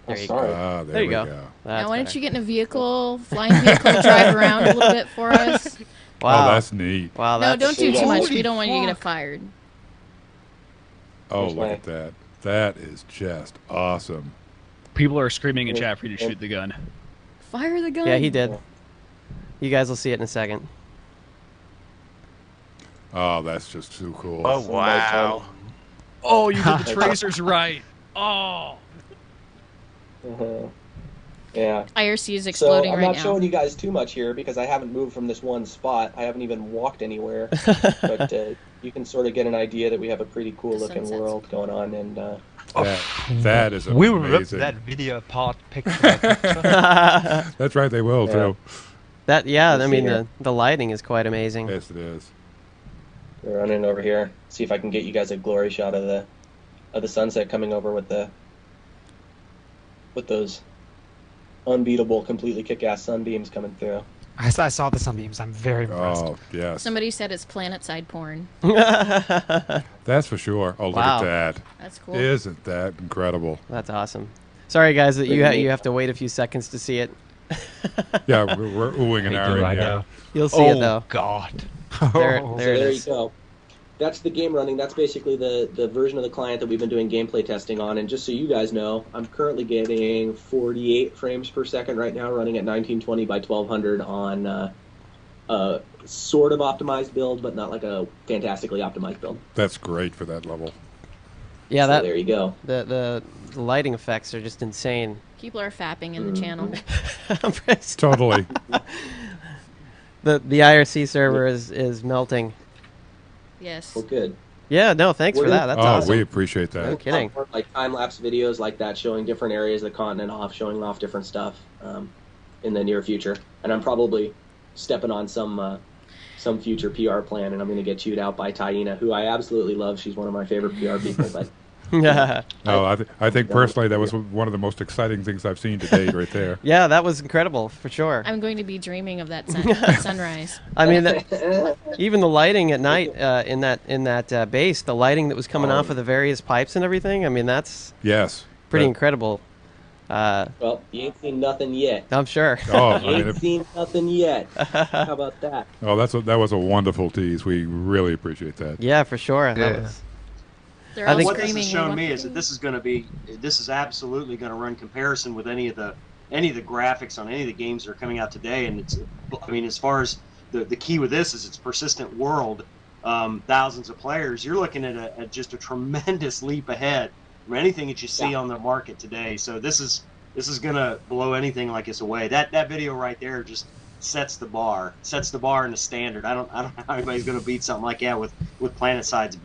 There you go. There you go. Now, why don't you get in a vehicle, flying vehicle, and drive around a little bit for us? Wow. Oh, that's neat. Wow, No, that's don't do too much. We don't want you to get fired. Oh, look at that. That is just awesome. People are screaming in chat for you to shoot the gun. Fire the gun. Yeah, he did. You guys will see it in a second. Oh, that's just too cool. Oh, wow. Oh, you did the tracers right. Oh. Yeah. IRC is exploding so I'm right not now. showing you guys too much here because I haven't moved from this one spot. I haven't even walked anywhere. But you can sort of get an idea that we have a pretty cool looking world going on. And that is amazing. We will rip that video apart picture by picture. That's right, they will too. That I Let's mean see here. the lighting is quite amazing. Yes, it is. We're running over here. See if I can get you guys a glory shot of the sunset coming over with those unbeatable, completely kick-ass sunbeams coming through. I saw the sunbeams. I'm very impressed. Oh, yes. Somebody said it's PlanetSide porn. That's for sure. Oh, look Wow. at that. That's cool. Isn't that incredible? That's awesome. Sorry, guys, that you have to wait a few seconds to see it. Yeah, we're oohing and ahhing right here. now. You'll see it though. Oh God. There So it there is. you go. That's the game running. That's basically the version of the client that we've been doing gameplay testing on. And just so you guys know, I'm currently getting 48 frames per second right now, running at 1920 by 1200 on a sort of optimized build, but not like a fantastically optimized build. That's great for that level. Yeah, So there you go. The lighting effects are just insane. People are fapping in the channel. Totally. The IRC server is melting. Yes. Well, good. Yeah, no, thanks for that. That's awesome. we appreciate that. No kidding. Like time-lapse videos like that showing different areas of the continent showing off different stuff in the near future. And I'm probably stepping on some future PR plan, and I'm going to get chewed out by Taina, who I absolutely love. She's one of my favorite PR people. But No, I think personally that was one of the most exciting things I've seen to date right there. Yeah, that was incredible for sure. I'm going to be dreaming of that sunrise. I mean, even the lighting at night in that base, the lighting that was coming off of the various pipes and everything. I mean, that's pretty incredible. Well, you ain't seen nothing yet. I'm sure. Oh, you ain't seen nothing yet. How about that? Oh, that was a wonderful tease. We really appreciate that. Yeah, for sure. They're all What this screaming. has shown me is that this is absolutely going to run comparison with any of the graphics on any of the games that are coming out today. And as far as the key with this is it's persistent world, thousands of players. You're looking at just a tremendous leap ahead from anything that you see on the market today. So this is going to blow anything like this away. That video right there just sets the bar and the standard. I don't know how anybody's going to beat something like that with PlanetSide's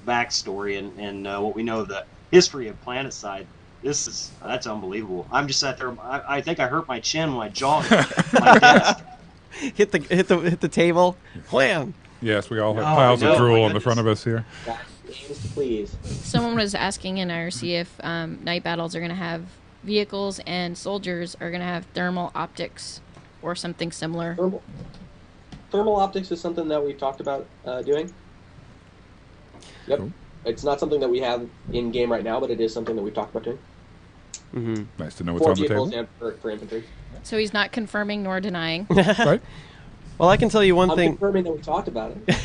backstory and what we know of the history of PlanetSide. That's unbelievable. I'm just sat there. I think I hurt my chin when I jogged my desk. hit the table. Wham! Yes, we all have piles of drool on the front of us here. Please. Someone was asking in IRC if night battles are going to have vehicles and soldiers are going to have thermal optics or something similar. Thermal optics is something that we've talked about doing. Yep. Cool. It's not something that we have in game right now, but it is something that we've talked about doing. Mm-hmm. Nice to know what's on the table. And for infantry. So he's not confirming nor denying. Right. Well, I can tell you one thing. I'm confirming that we talked about it.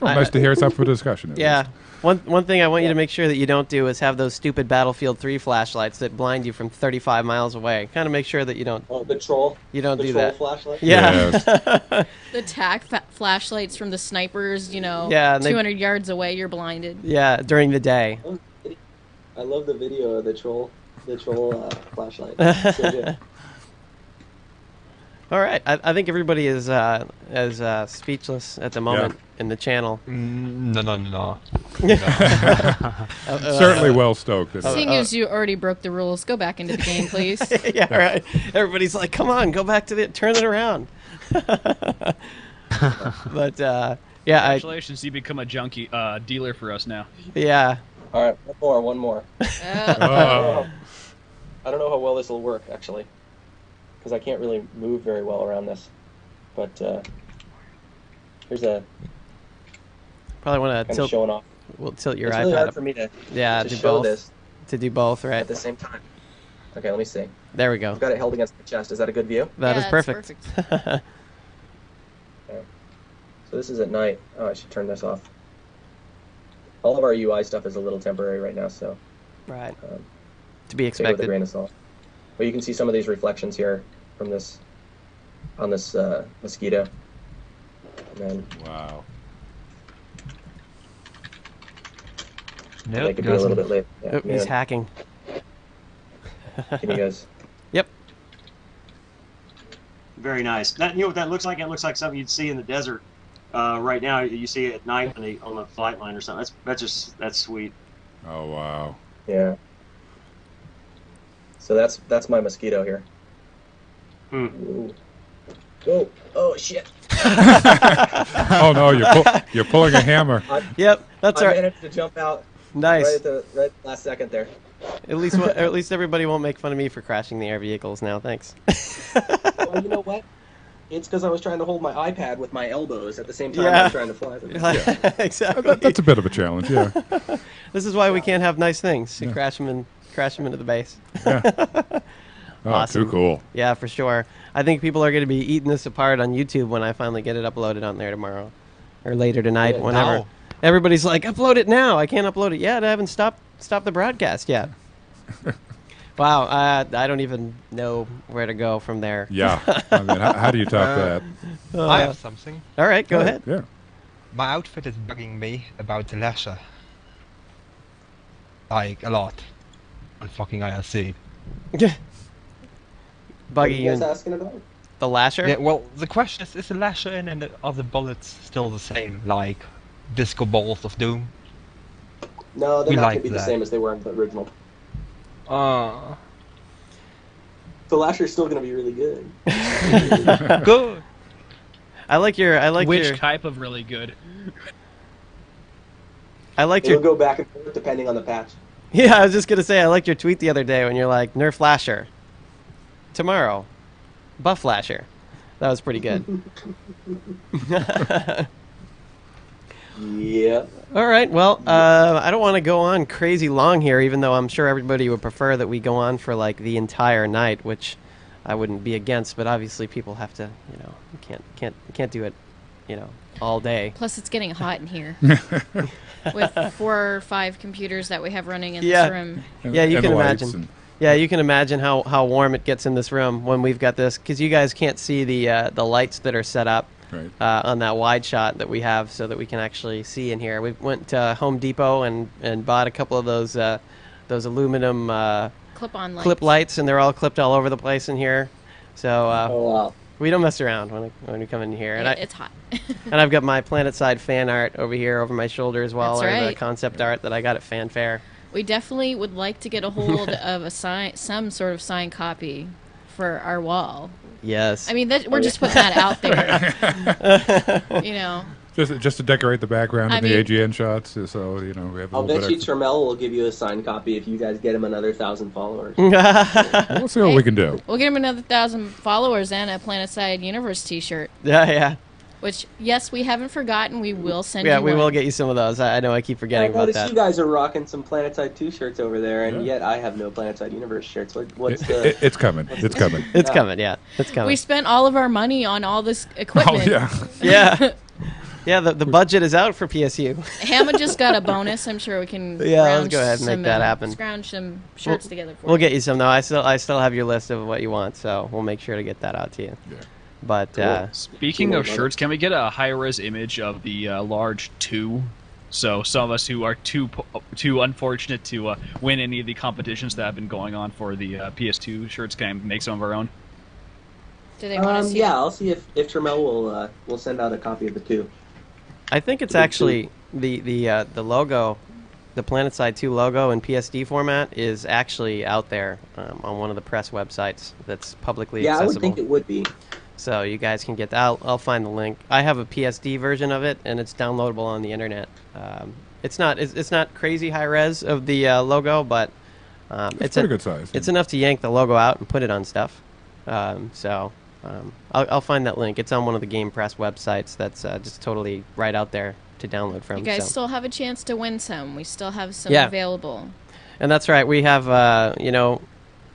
Well, nice to hear it's up for discussion. Yeah. One thing I want you to make sure that you don't do is have those stupid Battlefield 3 flashlights that blind you from 35 miles away. Kind of make sure that you don't. Oh, the troll. You don't the do troll that. Flashlight? Yeah. The tac flashlights from the snipers, Yeah, and 200 yards away, you're blinded. Yeah, during the day. I love the video of the troll flashlight. So good. All right, I think everybody is speechless at the moment in the channel. No. Certainly well stoked. Seeing as you already broke the rules, go back into the game, please. Yeah, right. Everybody's like, "Come on, go back to turn it around." But yeah, Congratulations, you become a junkie dealer for us now. Yeah. All right, one more. I don't know how well this will work actually, because I can't really move very well around this. But here's a probably want to tilt. Showing off. We'll tilt your it's iPad really hard up. for me to do show both. this To do both, right? at the same time. Okay, let me see. There we go. I've got it held against my chest. Is that a good view? That is perfect. Okay. So this is at night. Oh, I should turn this off. All of our UI stuff is a little temporary right now, so right. To take it with be a expected. grain of salt. But you can see some of these reflections here from this on this mosquito. And then wow. They could be a little bit late. Yeah, Oh, he's hacking. Can you guys? Yep. Very nice. That, you know what that looks like? It looks like something you'd see in the desert. Right now, you see it at night on the flight line or something. That's sweet. Oh wow. Yeah. So that's my mosquito here. Ooh. Oh shit. Oh no, you're pulling a hammer. Yep, that's I right. managed to jump out. Nice. Right at the last second there. At least everybody won't make fun of me for crashing the air vehicles now. Thanks. Well, you know what? It's because I was trying to hold my iPad with my elbows at the same time I was trying to fly them. Exactly. That's a bit of a challenge, yeah. This is why we can't have nice things. You crash them into the base. Oh, Awesome. too cool. Yeah, for sure. I think people are going to be eating this apart on YouTube when I finally get it uploaded on there tomorrow or later tonight, whenever. Now. Everybody's like, upload it now. I can't upload it yet. I haven't stopped the broadcast yet. Wow, I don't even know where to go from there. Yeah. I mean, how do you top that? I have something. All right, go ahead. Yeah. My outfit is bugging me about the lasher. Like, a lot. On fucking IRC. Buggy, What are you guys asking about? The lasher? Yeah, well, the question is the lasher in and are the bullets still the same? Like, disco balls of doom? No, they're We not like going to be the that. same as they were in the original. Uh, The lasher's still going to be really good. Good. I like Which your type of really good? I liked It'll your go back and forth depending on the patch. Yeah, I was just gonna say I liked your tweet the other day when you're like nerf lasher tomorrow, buff lasher. That was pretty good. Yeah. All right. Well, I don't want to go on crazy long here, even though I'm sure everybody would prefer that we go on for like the entire night, which I wouldn't be against. But obviously, people have to, can't do it, all day. Plus, it's getting hot in here. With 4 or 5 computers that we have running in this room. Yeah, you And can lights imagine. Yeah, you can imagine how warm it gets in this room when we've got this, because you guys can't see the lights that are set up on that wide shot that we have, so that we can actually see in here. We went to Home Depot and bought a couple of those aluminum Clip-on lights. clip lights, and they're all clipped all over the place in here. So Oh wow. we don't mess around when we come in here. And It's hot. and I've got my PlanetSide fan art over here over my shoulder as well, That's or the right. concept art that I got at Fanfare. We definitely would like to get a hold of some sort of signed copy for our wall. Yes. I mean, we're just putting that out there. Just to decorate the background I of the mean- AGN shots, so we have a I'll little bet bit you extra. Tramell will give you a signed copy if you guys get him another 1,000 followers. We'll see what we can do. We'll get him another 1,000 followers and a PlanetSide Universe T-shirt. Yeah. Which, yes, we haven't forgotten. We will send Yeah, you we one. will get you some of those. I know I keep I forgetting about noticed that. you guys are rocking some PlanetSide 2 shirts over there, and yet I have no PlanetSide Universe shirts. What's the? It's coming. It's coming. It's coming. Yeah, it's coming. We spent all of our money on all this equipment. Oh, yeah. Yeah. Yeah, the budget is out for PSU. Hamma just got a bonus. I'm sure we can. Yeah, let's go ahead and make that happen. Scrounge some shirts together for We'll you. get you some though. I still have your list of what you want, so we'll make sure to get that out to you. Yeah. But Cool. Speaking of shirts, can we get a high-res image of the large 2? So some of us who are too unfortunate to win any of the competitions that have been going on for the PS2 shirts can make some of our own. Do they want to see? Yeah, I'll see if Tramell will send out a copy of the 2. I think it's actually the logo, the PlanetSide 2 logo in PSD format is actually out there on one of the press websites that's publicly accessible. I would think it would be. So you guys can get that. I'll find the link. I have a PSD version of it, and it's downloadable on the internet. It's not crazy high res of the logo, but it's pretty good size. It's enough to yank the logo out and put it on stuff. I'll find that link. It's on one of the Game Press websites. That's just totally right out there to download from. You guys still have a chance to win some. We still have some available. And that's right. We have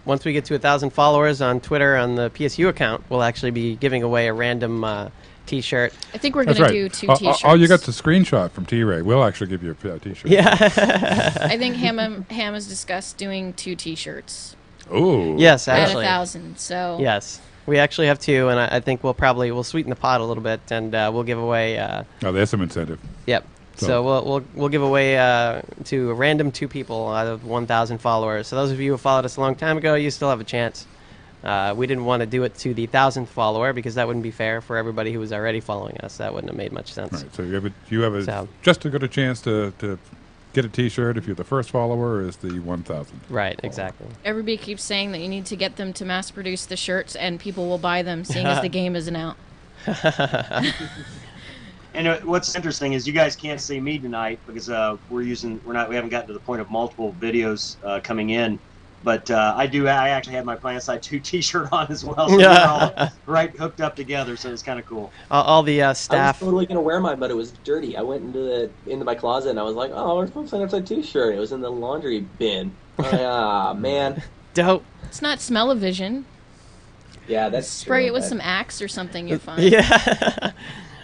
once we get to 1,000 followers on Twitter on the PSU account, we'll actually be giving away a random T-shirt. I think we're going to do 2 T-shirts. All you got to screenshot from T-Ray. We'll actually give you a T-shirt. Yeah. I think Ham has discussed doing 2 T-shirts. Oh. Yes, at actually. 1,000. So. Yes, we actually have 2, and I think we'll sweeten the pot a little bit, and we'll give away. There's some incentive. Yep. So we'll give away to a random 2 people out of 1,000 followers. So those of you who followed us a long time ago, you still have a chance. We didn't want to do it to the 1,000th follower because that wouldn't be fair for everybody who was already following us. That wouldn't have made much sense. Right. So you have just as good a chance to get a T-shirt if you're the first follower as the 1,000th. Right. Exactly. Everybody keeps saying that you need to get them to mass produce the shirts, and people will buy them, seeing as the game isn't out. And what's interesting is you guys can't see me tonight because we haven't gotten to the point of multiple videos coming in, but I actually had my PlanetSide 2 T-shirt on as well, so we're all right hooked up together, so it's kind of cool. All the staff. I was totally gonna wear mine, but it was dirty. I went into my closet and I was like, oh, where's my PlanetSide 2 shirt? It was in the laundry bin. Man. Dope. It's not smell-o-vision. Yeah, that's spray true, it with but... some Axe or something. You're fine. Yeah.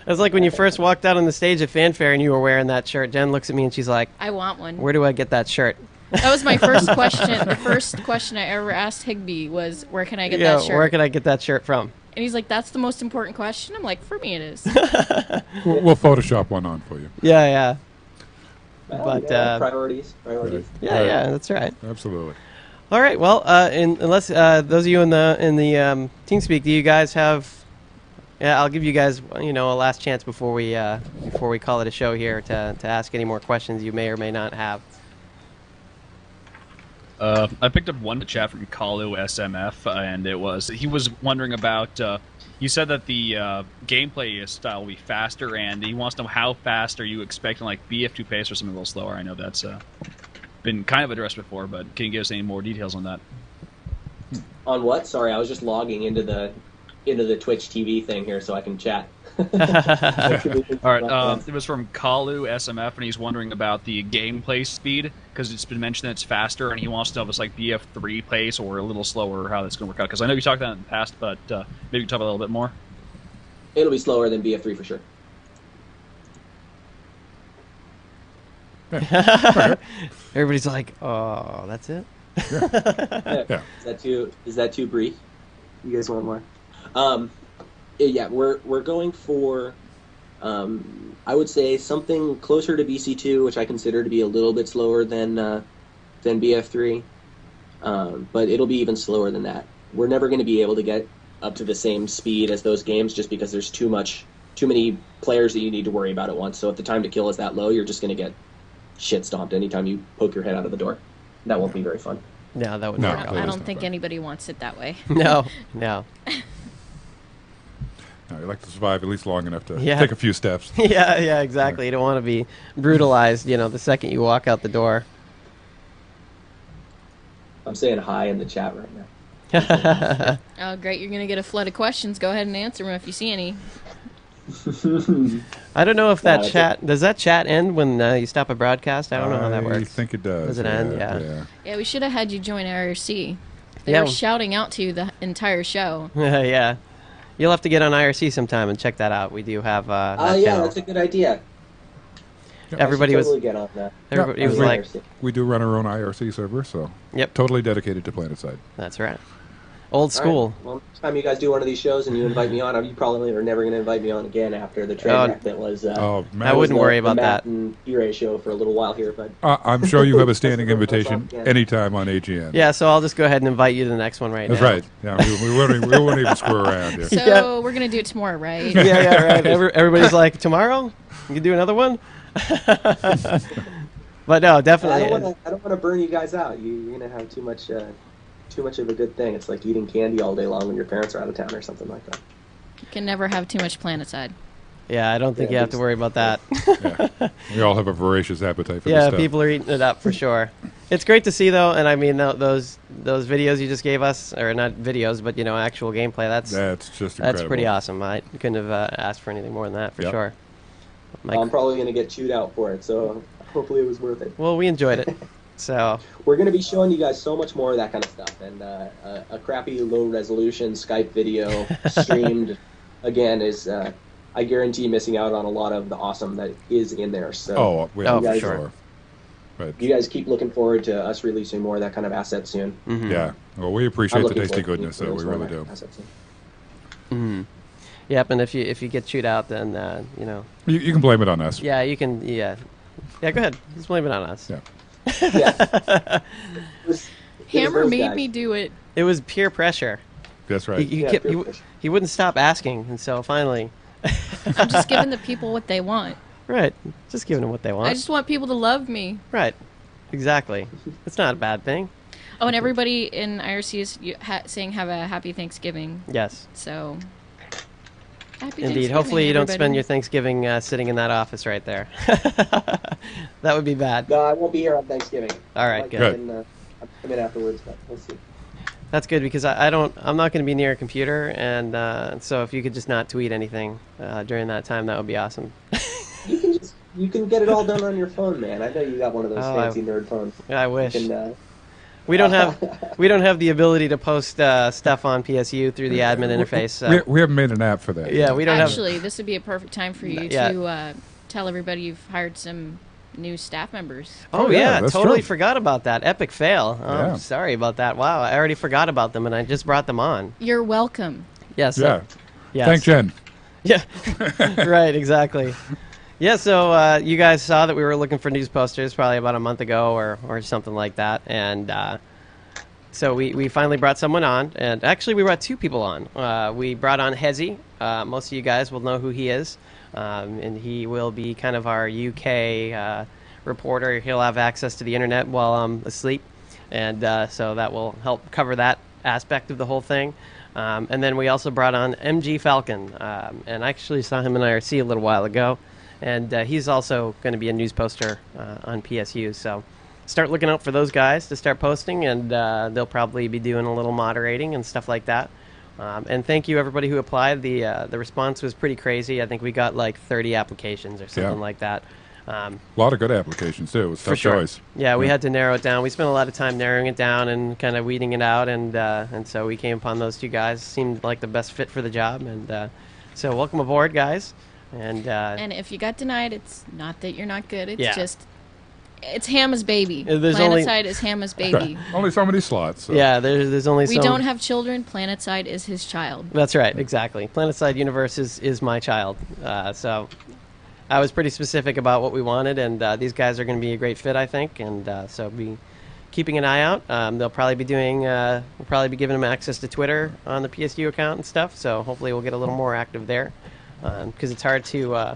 It was like when you first walked out on the stage at Fanfare and you were wearing that shirt. Jen looks at me and she's like, I want one. Where do I get that shirt? That was my first question. The first question I ever asked Higby was, where can I get that shirt? Where can I get that shirt from? And he's like, that's the most important question? I'm like, for me it is. We'll Photoshop one on for you. Yeah. But priorities. Yeah, that's right. Absolutely. All right. Well, unless those of you in the TeamSpeak, do you guys have? Yeah, I'll give you guys a last chance before we call it a show here to ask any more questions you may or may not have. I picked up one to chat from Kalu SMF, and he was wondering about. You said that the gameplay style will be faster, and he wants to know how fast are you expecting, like BF2 pace or something a little slower. I know that's been kind of addressed before, but can you give us any more details on that? On what? Sorry, I was just logging into the Twitch TV thing here so I can chat. All right, it was from Kalu SMF, and he's wondering about the gameplay speed because it's been mentioned that it's faster, and he wants to know if it's like BF3 pace or a little slower, how that's going to work out. Because I know you talked about it in the past, but maybe you can talk about it a little bit more. It'll be slower than BF3 for sure. Everybody's like, "Oh, that's it." Yeah. Is that too brief? You guys want more? Yeah, we're going for, I would say something closer to BC2, which I consider to be a little bit slower than BF3, but it'll be even slower than that. We're never going to be able to get up to the same speed as those games, just because there's too many players that you need to worry about at once. So if the time to kill is that low, you're just going to get shit stomped anytime you poke your head out of the door. That won't be very fun. No, that wouldn't work out. I don't think anybody wants it that way. No. No, you like to survive at least long enough to take a few steps. Yeah, exactly. You don't want to be brutalized, the second you walk out the door. I'm saying hi in the chat right now. Oh, great. You're going to get a flood of questions. Go ahead and answer them if you see any. I don't know if that chat... Does that chat end when you stop a broadcast? I don't know how that works. I think it does. Does it end? Yeah. Yeah, we should have had you join IRC. They were shouting out to you the entire show. Yeah. You'll have to get on IRC sometime and check that out. We do have that Yeah, channel. that's a good idea. Everybody I should was totally get on that. everybody was like, we do run our own IRC server, so totally dedicated to PlanetSide. That's right. Old school. All right. Well, next time you guys do one of these shows and you invite me on, you probably are never going to invite me on again after the train wreck that was. I wouldn't worry about that. The Matt and E-Ray show for a little while here, but I'm sure you have a standing invitation anytime on AGN. Yeah, so I'll just go ahead and invite you to the next one right That's now. right. Yeah, we won't even screw around here. So we're gonna do it tomorrow, right? Yeah, right. Everybody's like, tomorrow? You can do another one? But no, definitely. I don't want to burn you guys out. You're going to have too much of a good thing. It's like eating candy all day long when your parents are out of town or something like that. You can never have too much PlanetSide. Yeah, I don't think you have to worry about that. We all have a voracious appetite for this Yeah, stuff. people are eating it up for sure. It's great to see though, and I mean those videos you just gave us, or not videos, but actual gameplay. That's just incredible. That's pretty awesome. I couldn't have asked for anything more than that for sure. I'm probably going to get chewed out for it, so hopefully it was worth it. Well, we enjoyed it. So we're going to be showing you guys so much more of that kind of stuff, and a crappy low-resolution Skype video streamed again is, I guarantee, missing out on a lot of the awesome that is in there. So for sure. But you guys keep looking forward to us releasing more of that kind of asset soon. Mm-hmm. Yeah, well, we appreciate the tasty goodness, so we really do. Mm-hmm. Yep, and if you get chewed out, then you can blame it on us. Yeah, you can. Yeah, go ahead. Just blame it on us. Yeah. Hammer made me do it. It was peer pressure. That's right. He wouldn't stop asking, and so finally. I'm just giving the people what they want. Right, just giving them what they want. I just want people to love me. Right, exactly. It's not a bad thing. Oh, and everybody in IRC is saying have a happy Thanksgiving. Yes. So. Happy Indeed. Hopefully you don't spend your Thanksgiving sitting in that office right there. That would be bad. No, I won't be here on Thanksgiving. All right, good. I'll come in afterwards, but we'll see. That's good because I'm not going to be near a computer, and so if you could just not tweet anything during that time, that would be awesome. You can get it all done on your phone, man. I know you got one of those fancy nerd phones. I wish. We don't have the ability to post stuff on PSU through the admin interface. So. We haven't made an app for that. Yeah, we don't Actually, this would be a perfect time for you to tell everybody you've hired some new staff members. Oh yeah, totally forgot about that. Epic fail. Oh, sorry about that. Wow, I already forgot about them, and I just brought them on. You're welcome. Yes. Yeah. Yes. Thank Jen. Yeah. Right. Exactly. Yeah. So you guys saw that we were looking for news posters probably about a month ago or something like that, and so we finally brought someone on, and actually we brought two people on. We brought on Hezi. Most of you guys will know who he is. And he will be kind of our UK reporter. He'll have access to the internet while I'm asleep, and so that will help cover that aspect of the whole thing. And then we also brought on MG Falcon, and I actually saw him in IRC a little while ago, and he's also going to be a news poster on PSU. So start looking out for those guys to start posting, and they'll probably be doing a little moderating and stuff like that. And thank you everybody who applied. The response was pretty crazy. I think we got like 30 applications or something like that. A lot of good applications too. It was a tough choice. Yeah, we had to narrow it down. We spent a lot of time narrowing it down and kind of weeding it out, and so we came upon those two guys. Seemed like the best fit for the job, and so welcome aboard, guys. And if you got denied, it's not that you're not good. It's just. It's Hamma's baby. PlanetSide is Hamma's baby. Only so many slots. So. Yeah, there's only. We don't have children. PlanetSide is his child. That's right, exactly. PlanetSide Universe is my child. So I was pretty specific about what we wanted, and these guys are going to be a great fit, I think. And so be keeping an eye out. They'll probably be doing. We'll probably be giving them access to Twitter on the PSU account and stuff. So hopefully we'll get a little more active there, because it's hard to.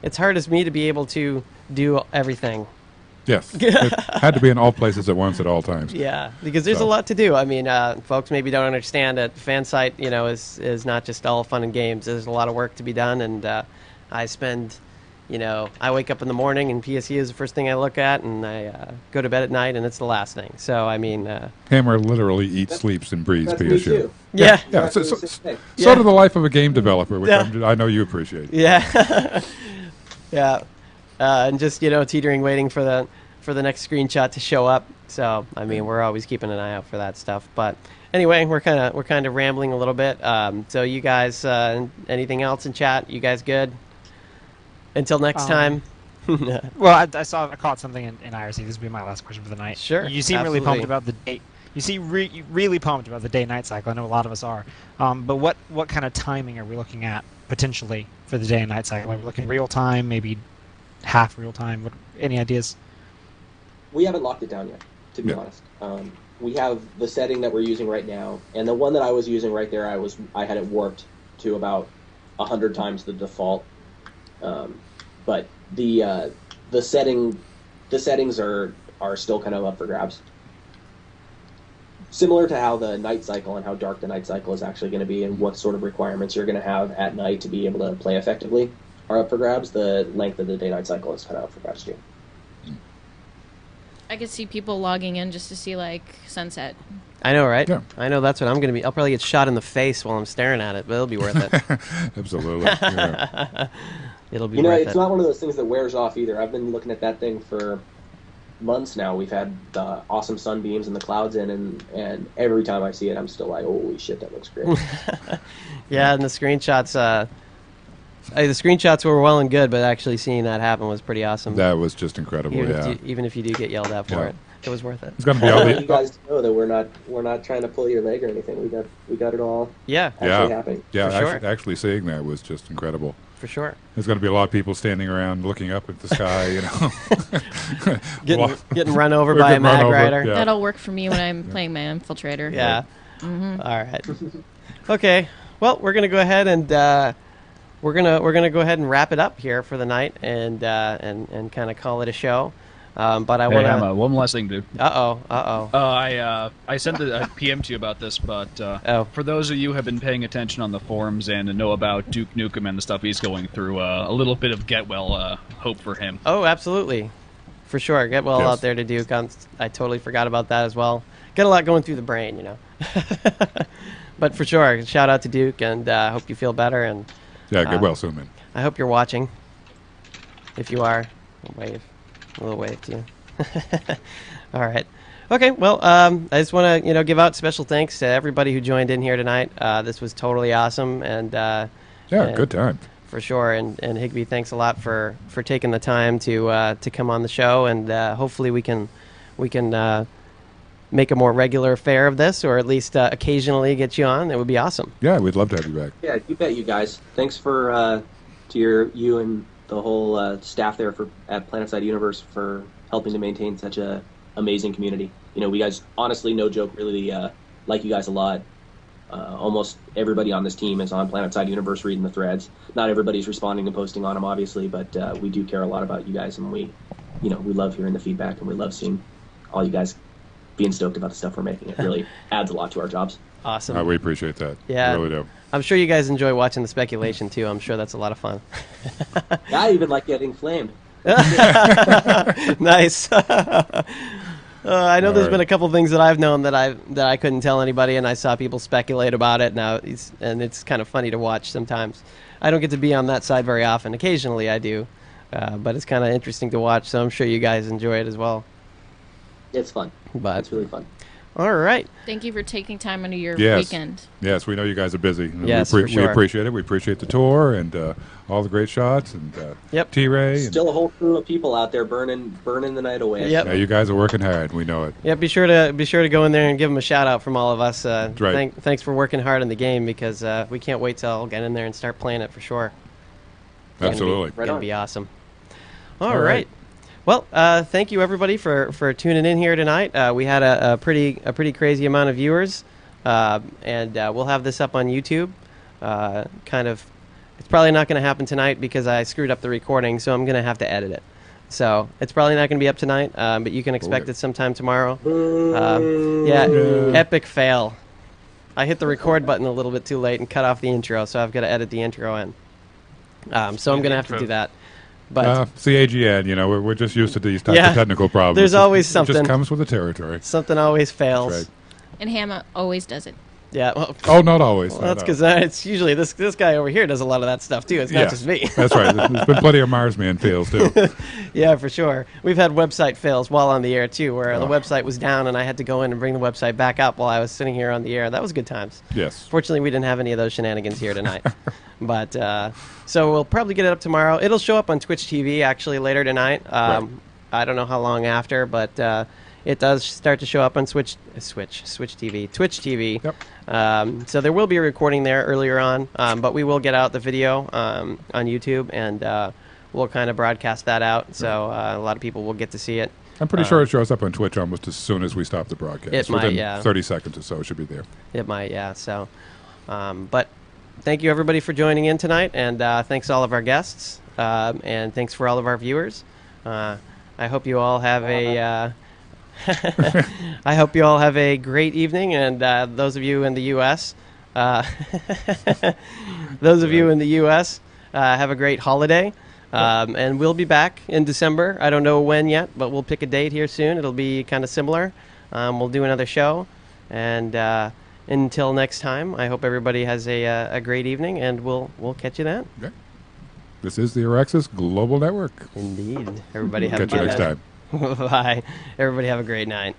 It's hard as me to be able to do everything. Yes, it had to be in all places at once at all times. Yeah, because there's a lot to do. I mean, folks maybe don't understand that fan site, is not just all fun and games. There's a lot of work to be done, and I spend, I wake up in the morning and PSE is the first thing I look at, and I go to bed at night and it's the last thing. So I mean, Hammer literally eats, sleeps, and breathes That's PSU. me too. Yeah. So do the life of a game developer, which I know you appreciate. Yeah. Yeah. And just teetering, waiting for for the next screenshot to show up. So I mean, we're always keeping an eye out for that stuff. But anyway, we're kind of rambling a little bit. So you guys, anything else in chat? You guys good? Until next time. Well, I caught something in IRC. This will be my last question for the night. Sure. You seem really pumped about the day. You seem really pumped about the day-night cycle. I know a lot of us are. But what kind of timing are we looking at potentially for the day and night cycle? Are we looking real time, maybe half real time? Any ideas? We haven't locked it down yet, to be honest. We have the setting that we're using right now, and the one that I was using right there, I had it warped to about 100 times the default. But the settings are still kind of up for grabs. Similar to how the night cycle and how dark the night cycle is actually going to be and what sort of requirements you're going to have at night to be able to play effectively are up for grabs, the length of the day-night cycle is kind of up for grabs too. I could see people logging in just to see, like, sunset. I know, right? Yeah. I know that's what I'm going to be. I'll probably get shot in the face while I'm staring at it, but it'll be worth it. Absolutely. Yeah. It'll be worth it. It's not one of those things that wears off either. I've been looking at that thing for months now. We've had the awesome sunbeams and the clouds in, and every time I see it, I'm still like, holy shit, that looks great. Yeah, and the screenshots were well and good, but actually seeing that happen was pretty awesome. That was just incredible. Even if you do get yelled at for it, it was worth it. It's going to be all you guys know that we're not trying to pull your leg or anything. We got it all. Actually happening. Yeah, for sure. actually seeing that was just incredible. For sure. There's going to be a lot of people standing around looking up at the sky, you know. getting run over by a mag rider. Yeah. That'll work for me when I'm playing my infiltrator. Yeah. Mm-hmm. All right. Okay. Well, we're gonna go ahead and we're gonna go ahead and wrap it up here for the night and kind of call it a show. But I want to. One last thing, dude. I sent a PM to you about this, but for those of you who have been paying attention on the forums and know about Duke Nukem and the stuff he's going through, a little bit of get well hope for him. Oh, absolutely, for sure. Get well out there to Duke. I totally forgot about that as well. Got a lot going through the brain, you know. But for sure, shout out to Duke, and hope you feel better. And get well soon, man. I hope you're watching. If you are, wave. A little wave to you. All right. Okay. Well, I just want to give out special thanks to everybody who joined in here tonight. This was totally awesome, and good time for sure. And Higby, thanks a lot for taking the time to come on the show, and hopefully we can make a more regular affair of this, or at least occasionally get you on. It would be awesome. Yeah, we'd love to have you back. Yeah, you bet, you guys. Thanks for to you and the whole staff there at PlanetSide Universe for helping to maintain such a amazing community. You know, we guys, honestly, no joke, really like you guys a lot. Almost everybody on this team is on PlanetSide Universe reading the threads. Not everybody's responding and posting on them, obviously, but we do care a lot about you guys, and we love hearing the feedback, and we love seeing all you guys being stoked about the stuff we're making. It really adds a lot to our jobs. Awesome. We appreciate that. Yeah. We really do. I'm sure you guys enjoy watching the speculation too. I'm sure that's a lot of fun. I even like getting flamed. Nice. I know there's been a couple things that I've known that I couldn't tell anybody, and I saw people speculate about it. Now, and it's kind of funny to watch sometimes. I don't get to be on that side very often. Occasionally I do, but it's kind of interesting to watch. So I'm sure you guys enjoy it as well. It's fun. It's really fun. All right. Thank you for taking time out of your Yes. weekend. Yes, we know you guys are busy. Yes, we for sure. appreciate it. We appreciate the tour and all the great shots and T-Ray. Still a whole crew of people out there burning the night away. Yep. Yeah, you guys are working hard. We know it. Yeah, be sure to go in there and give them a shout out from all of us. Right. Thanks for working hard in the game, because we can't wait till I'll get in there and start playing it for sure. Absolutely. It's gonna be awesome. All right. Well, thank you everybody for tuning in here tonight. We had a pretty crazy amount of viewers, and we'll have this up on YouTube. It's probably not going to happen tonight because I screwed up the recording, so I'm going to have to edit it. So it's probably not going to be up tonight, but you can expect it sometime tomorrow. Epic fail. I hit the record button a little bit too late and cut off the intro, so I've got to edit the intro in. So I'm going to have to do that. But it's the AGN, we're just used to these types of technical problems. There's always something. It just comes with the territory. Something always fails. That's right. And Hama always does it. Yeah. Well, oh, not always. Well, that's because it's usually this guy over here does a lot of that stuff too. It's not just me. That's right. There's been plenty of Marsman fails too. Yeah, for sure. We've had website fails while on the air too, where the website was down and I had to go in and bring the website back up while I was sitting here on the air. That was good times. Yes. Fortunately, we didn't have any of those shenanigans here tonight. But so we'll probably get it up tomorrow. It'll show up on Twitch TV actually later tonight. I don't know how long after, but it does start to show up on Twitch TV. Yep. So there will be a recording there earlier on, but we will get out the video on YouTube, and we'll kind of broadcast that out. So a lot of people will get to see it. I'm pretty sure it shows up on Twitch almost as soon as we stop the broadcast. It might, Within 30 seconds or so, it should be there. It might, yeah. So, but thank you everybody for joining in tonight, and thanks to all of our guests, and thanks for all of our viewers. I hope you all have a I hope you all have a great evening, and those of you in the U.S. Those of you in the U.S. Have a great holiday, and we'll be back in December. I don't know when yet, but we'll pick a date here soon. It'll be kind of similar. We'll do another show, and until next time, I hope everybody has a great evening, and we'll catch you then. Okay. This is the Araxis Global Network. Indeed. Everybody have catch a you good next night. time. Bye. Everybody have a great night.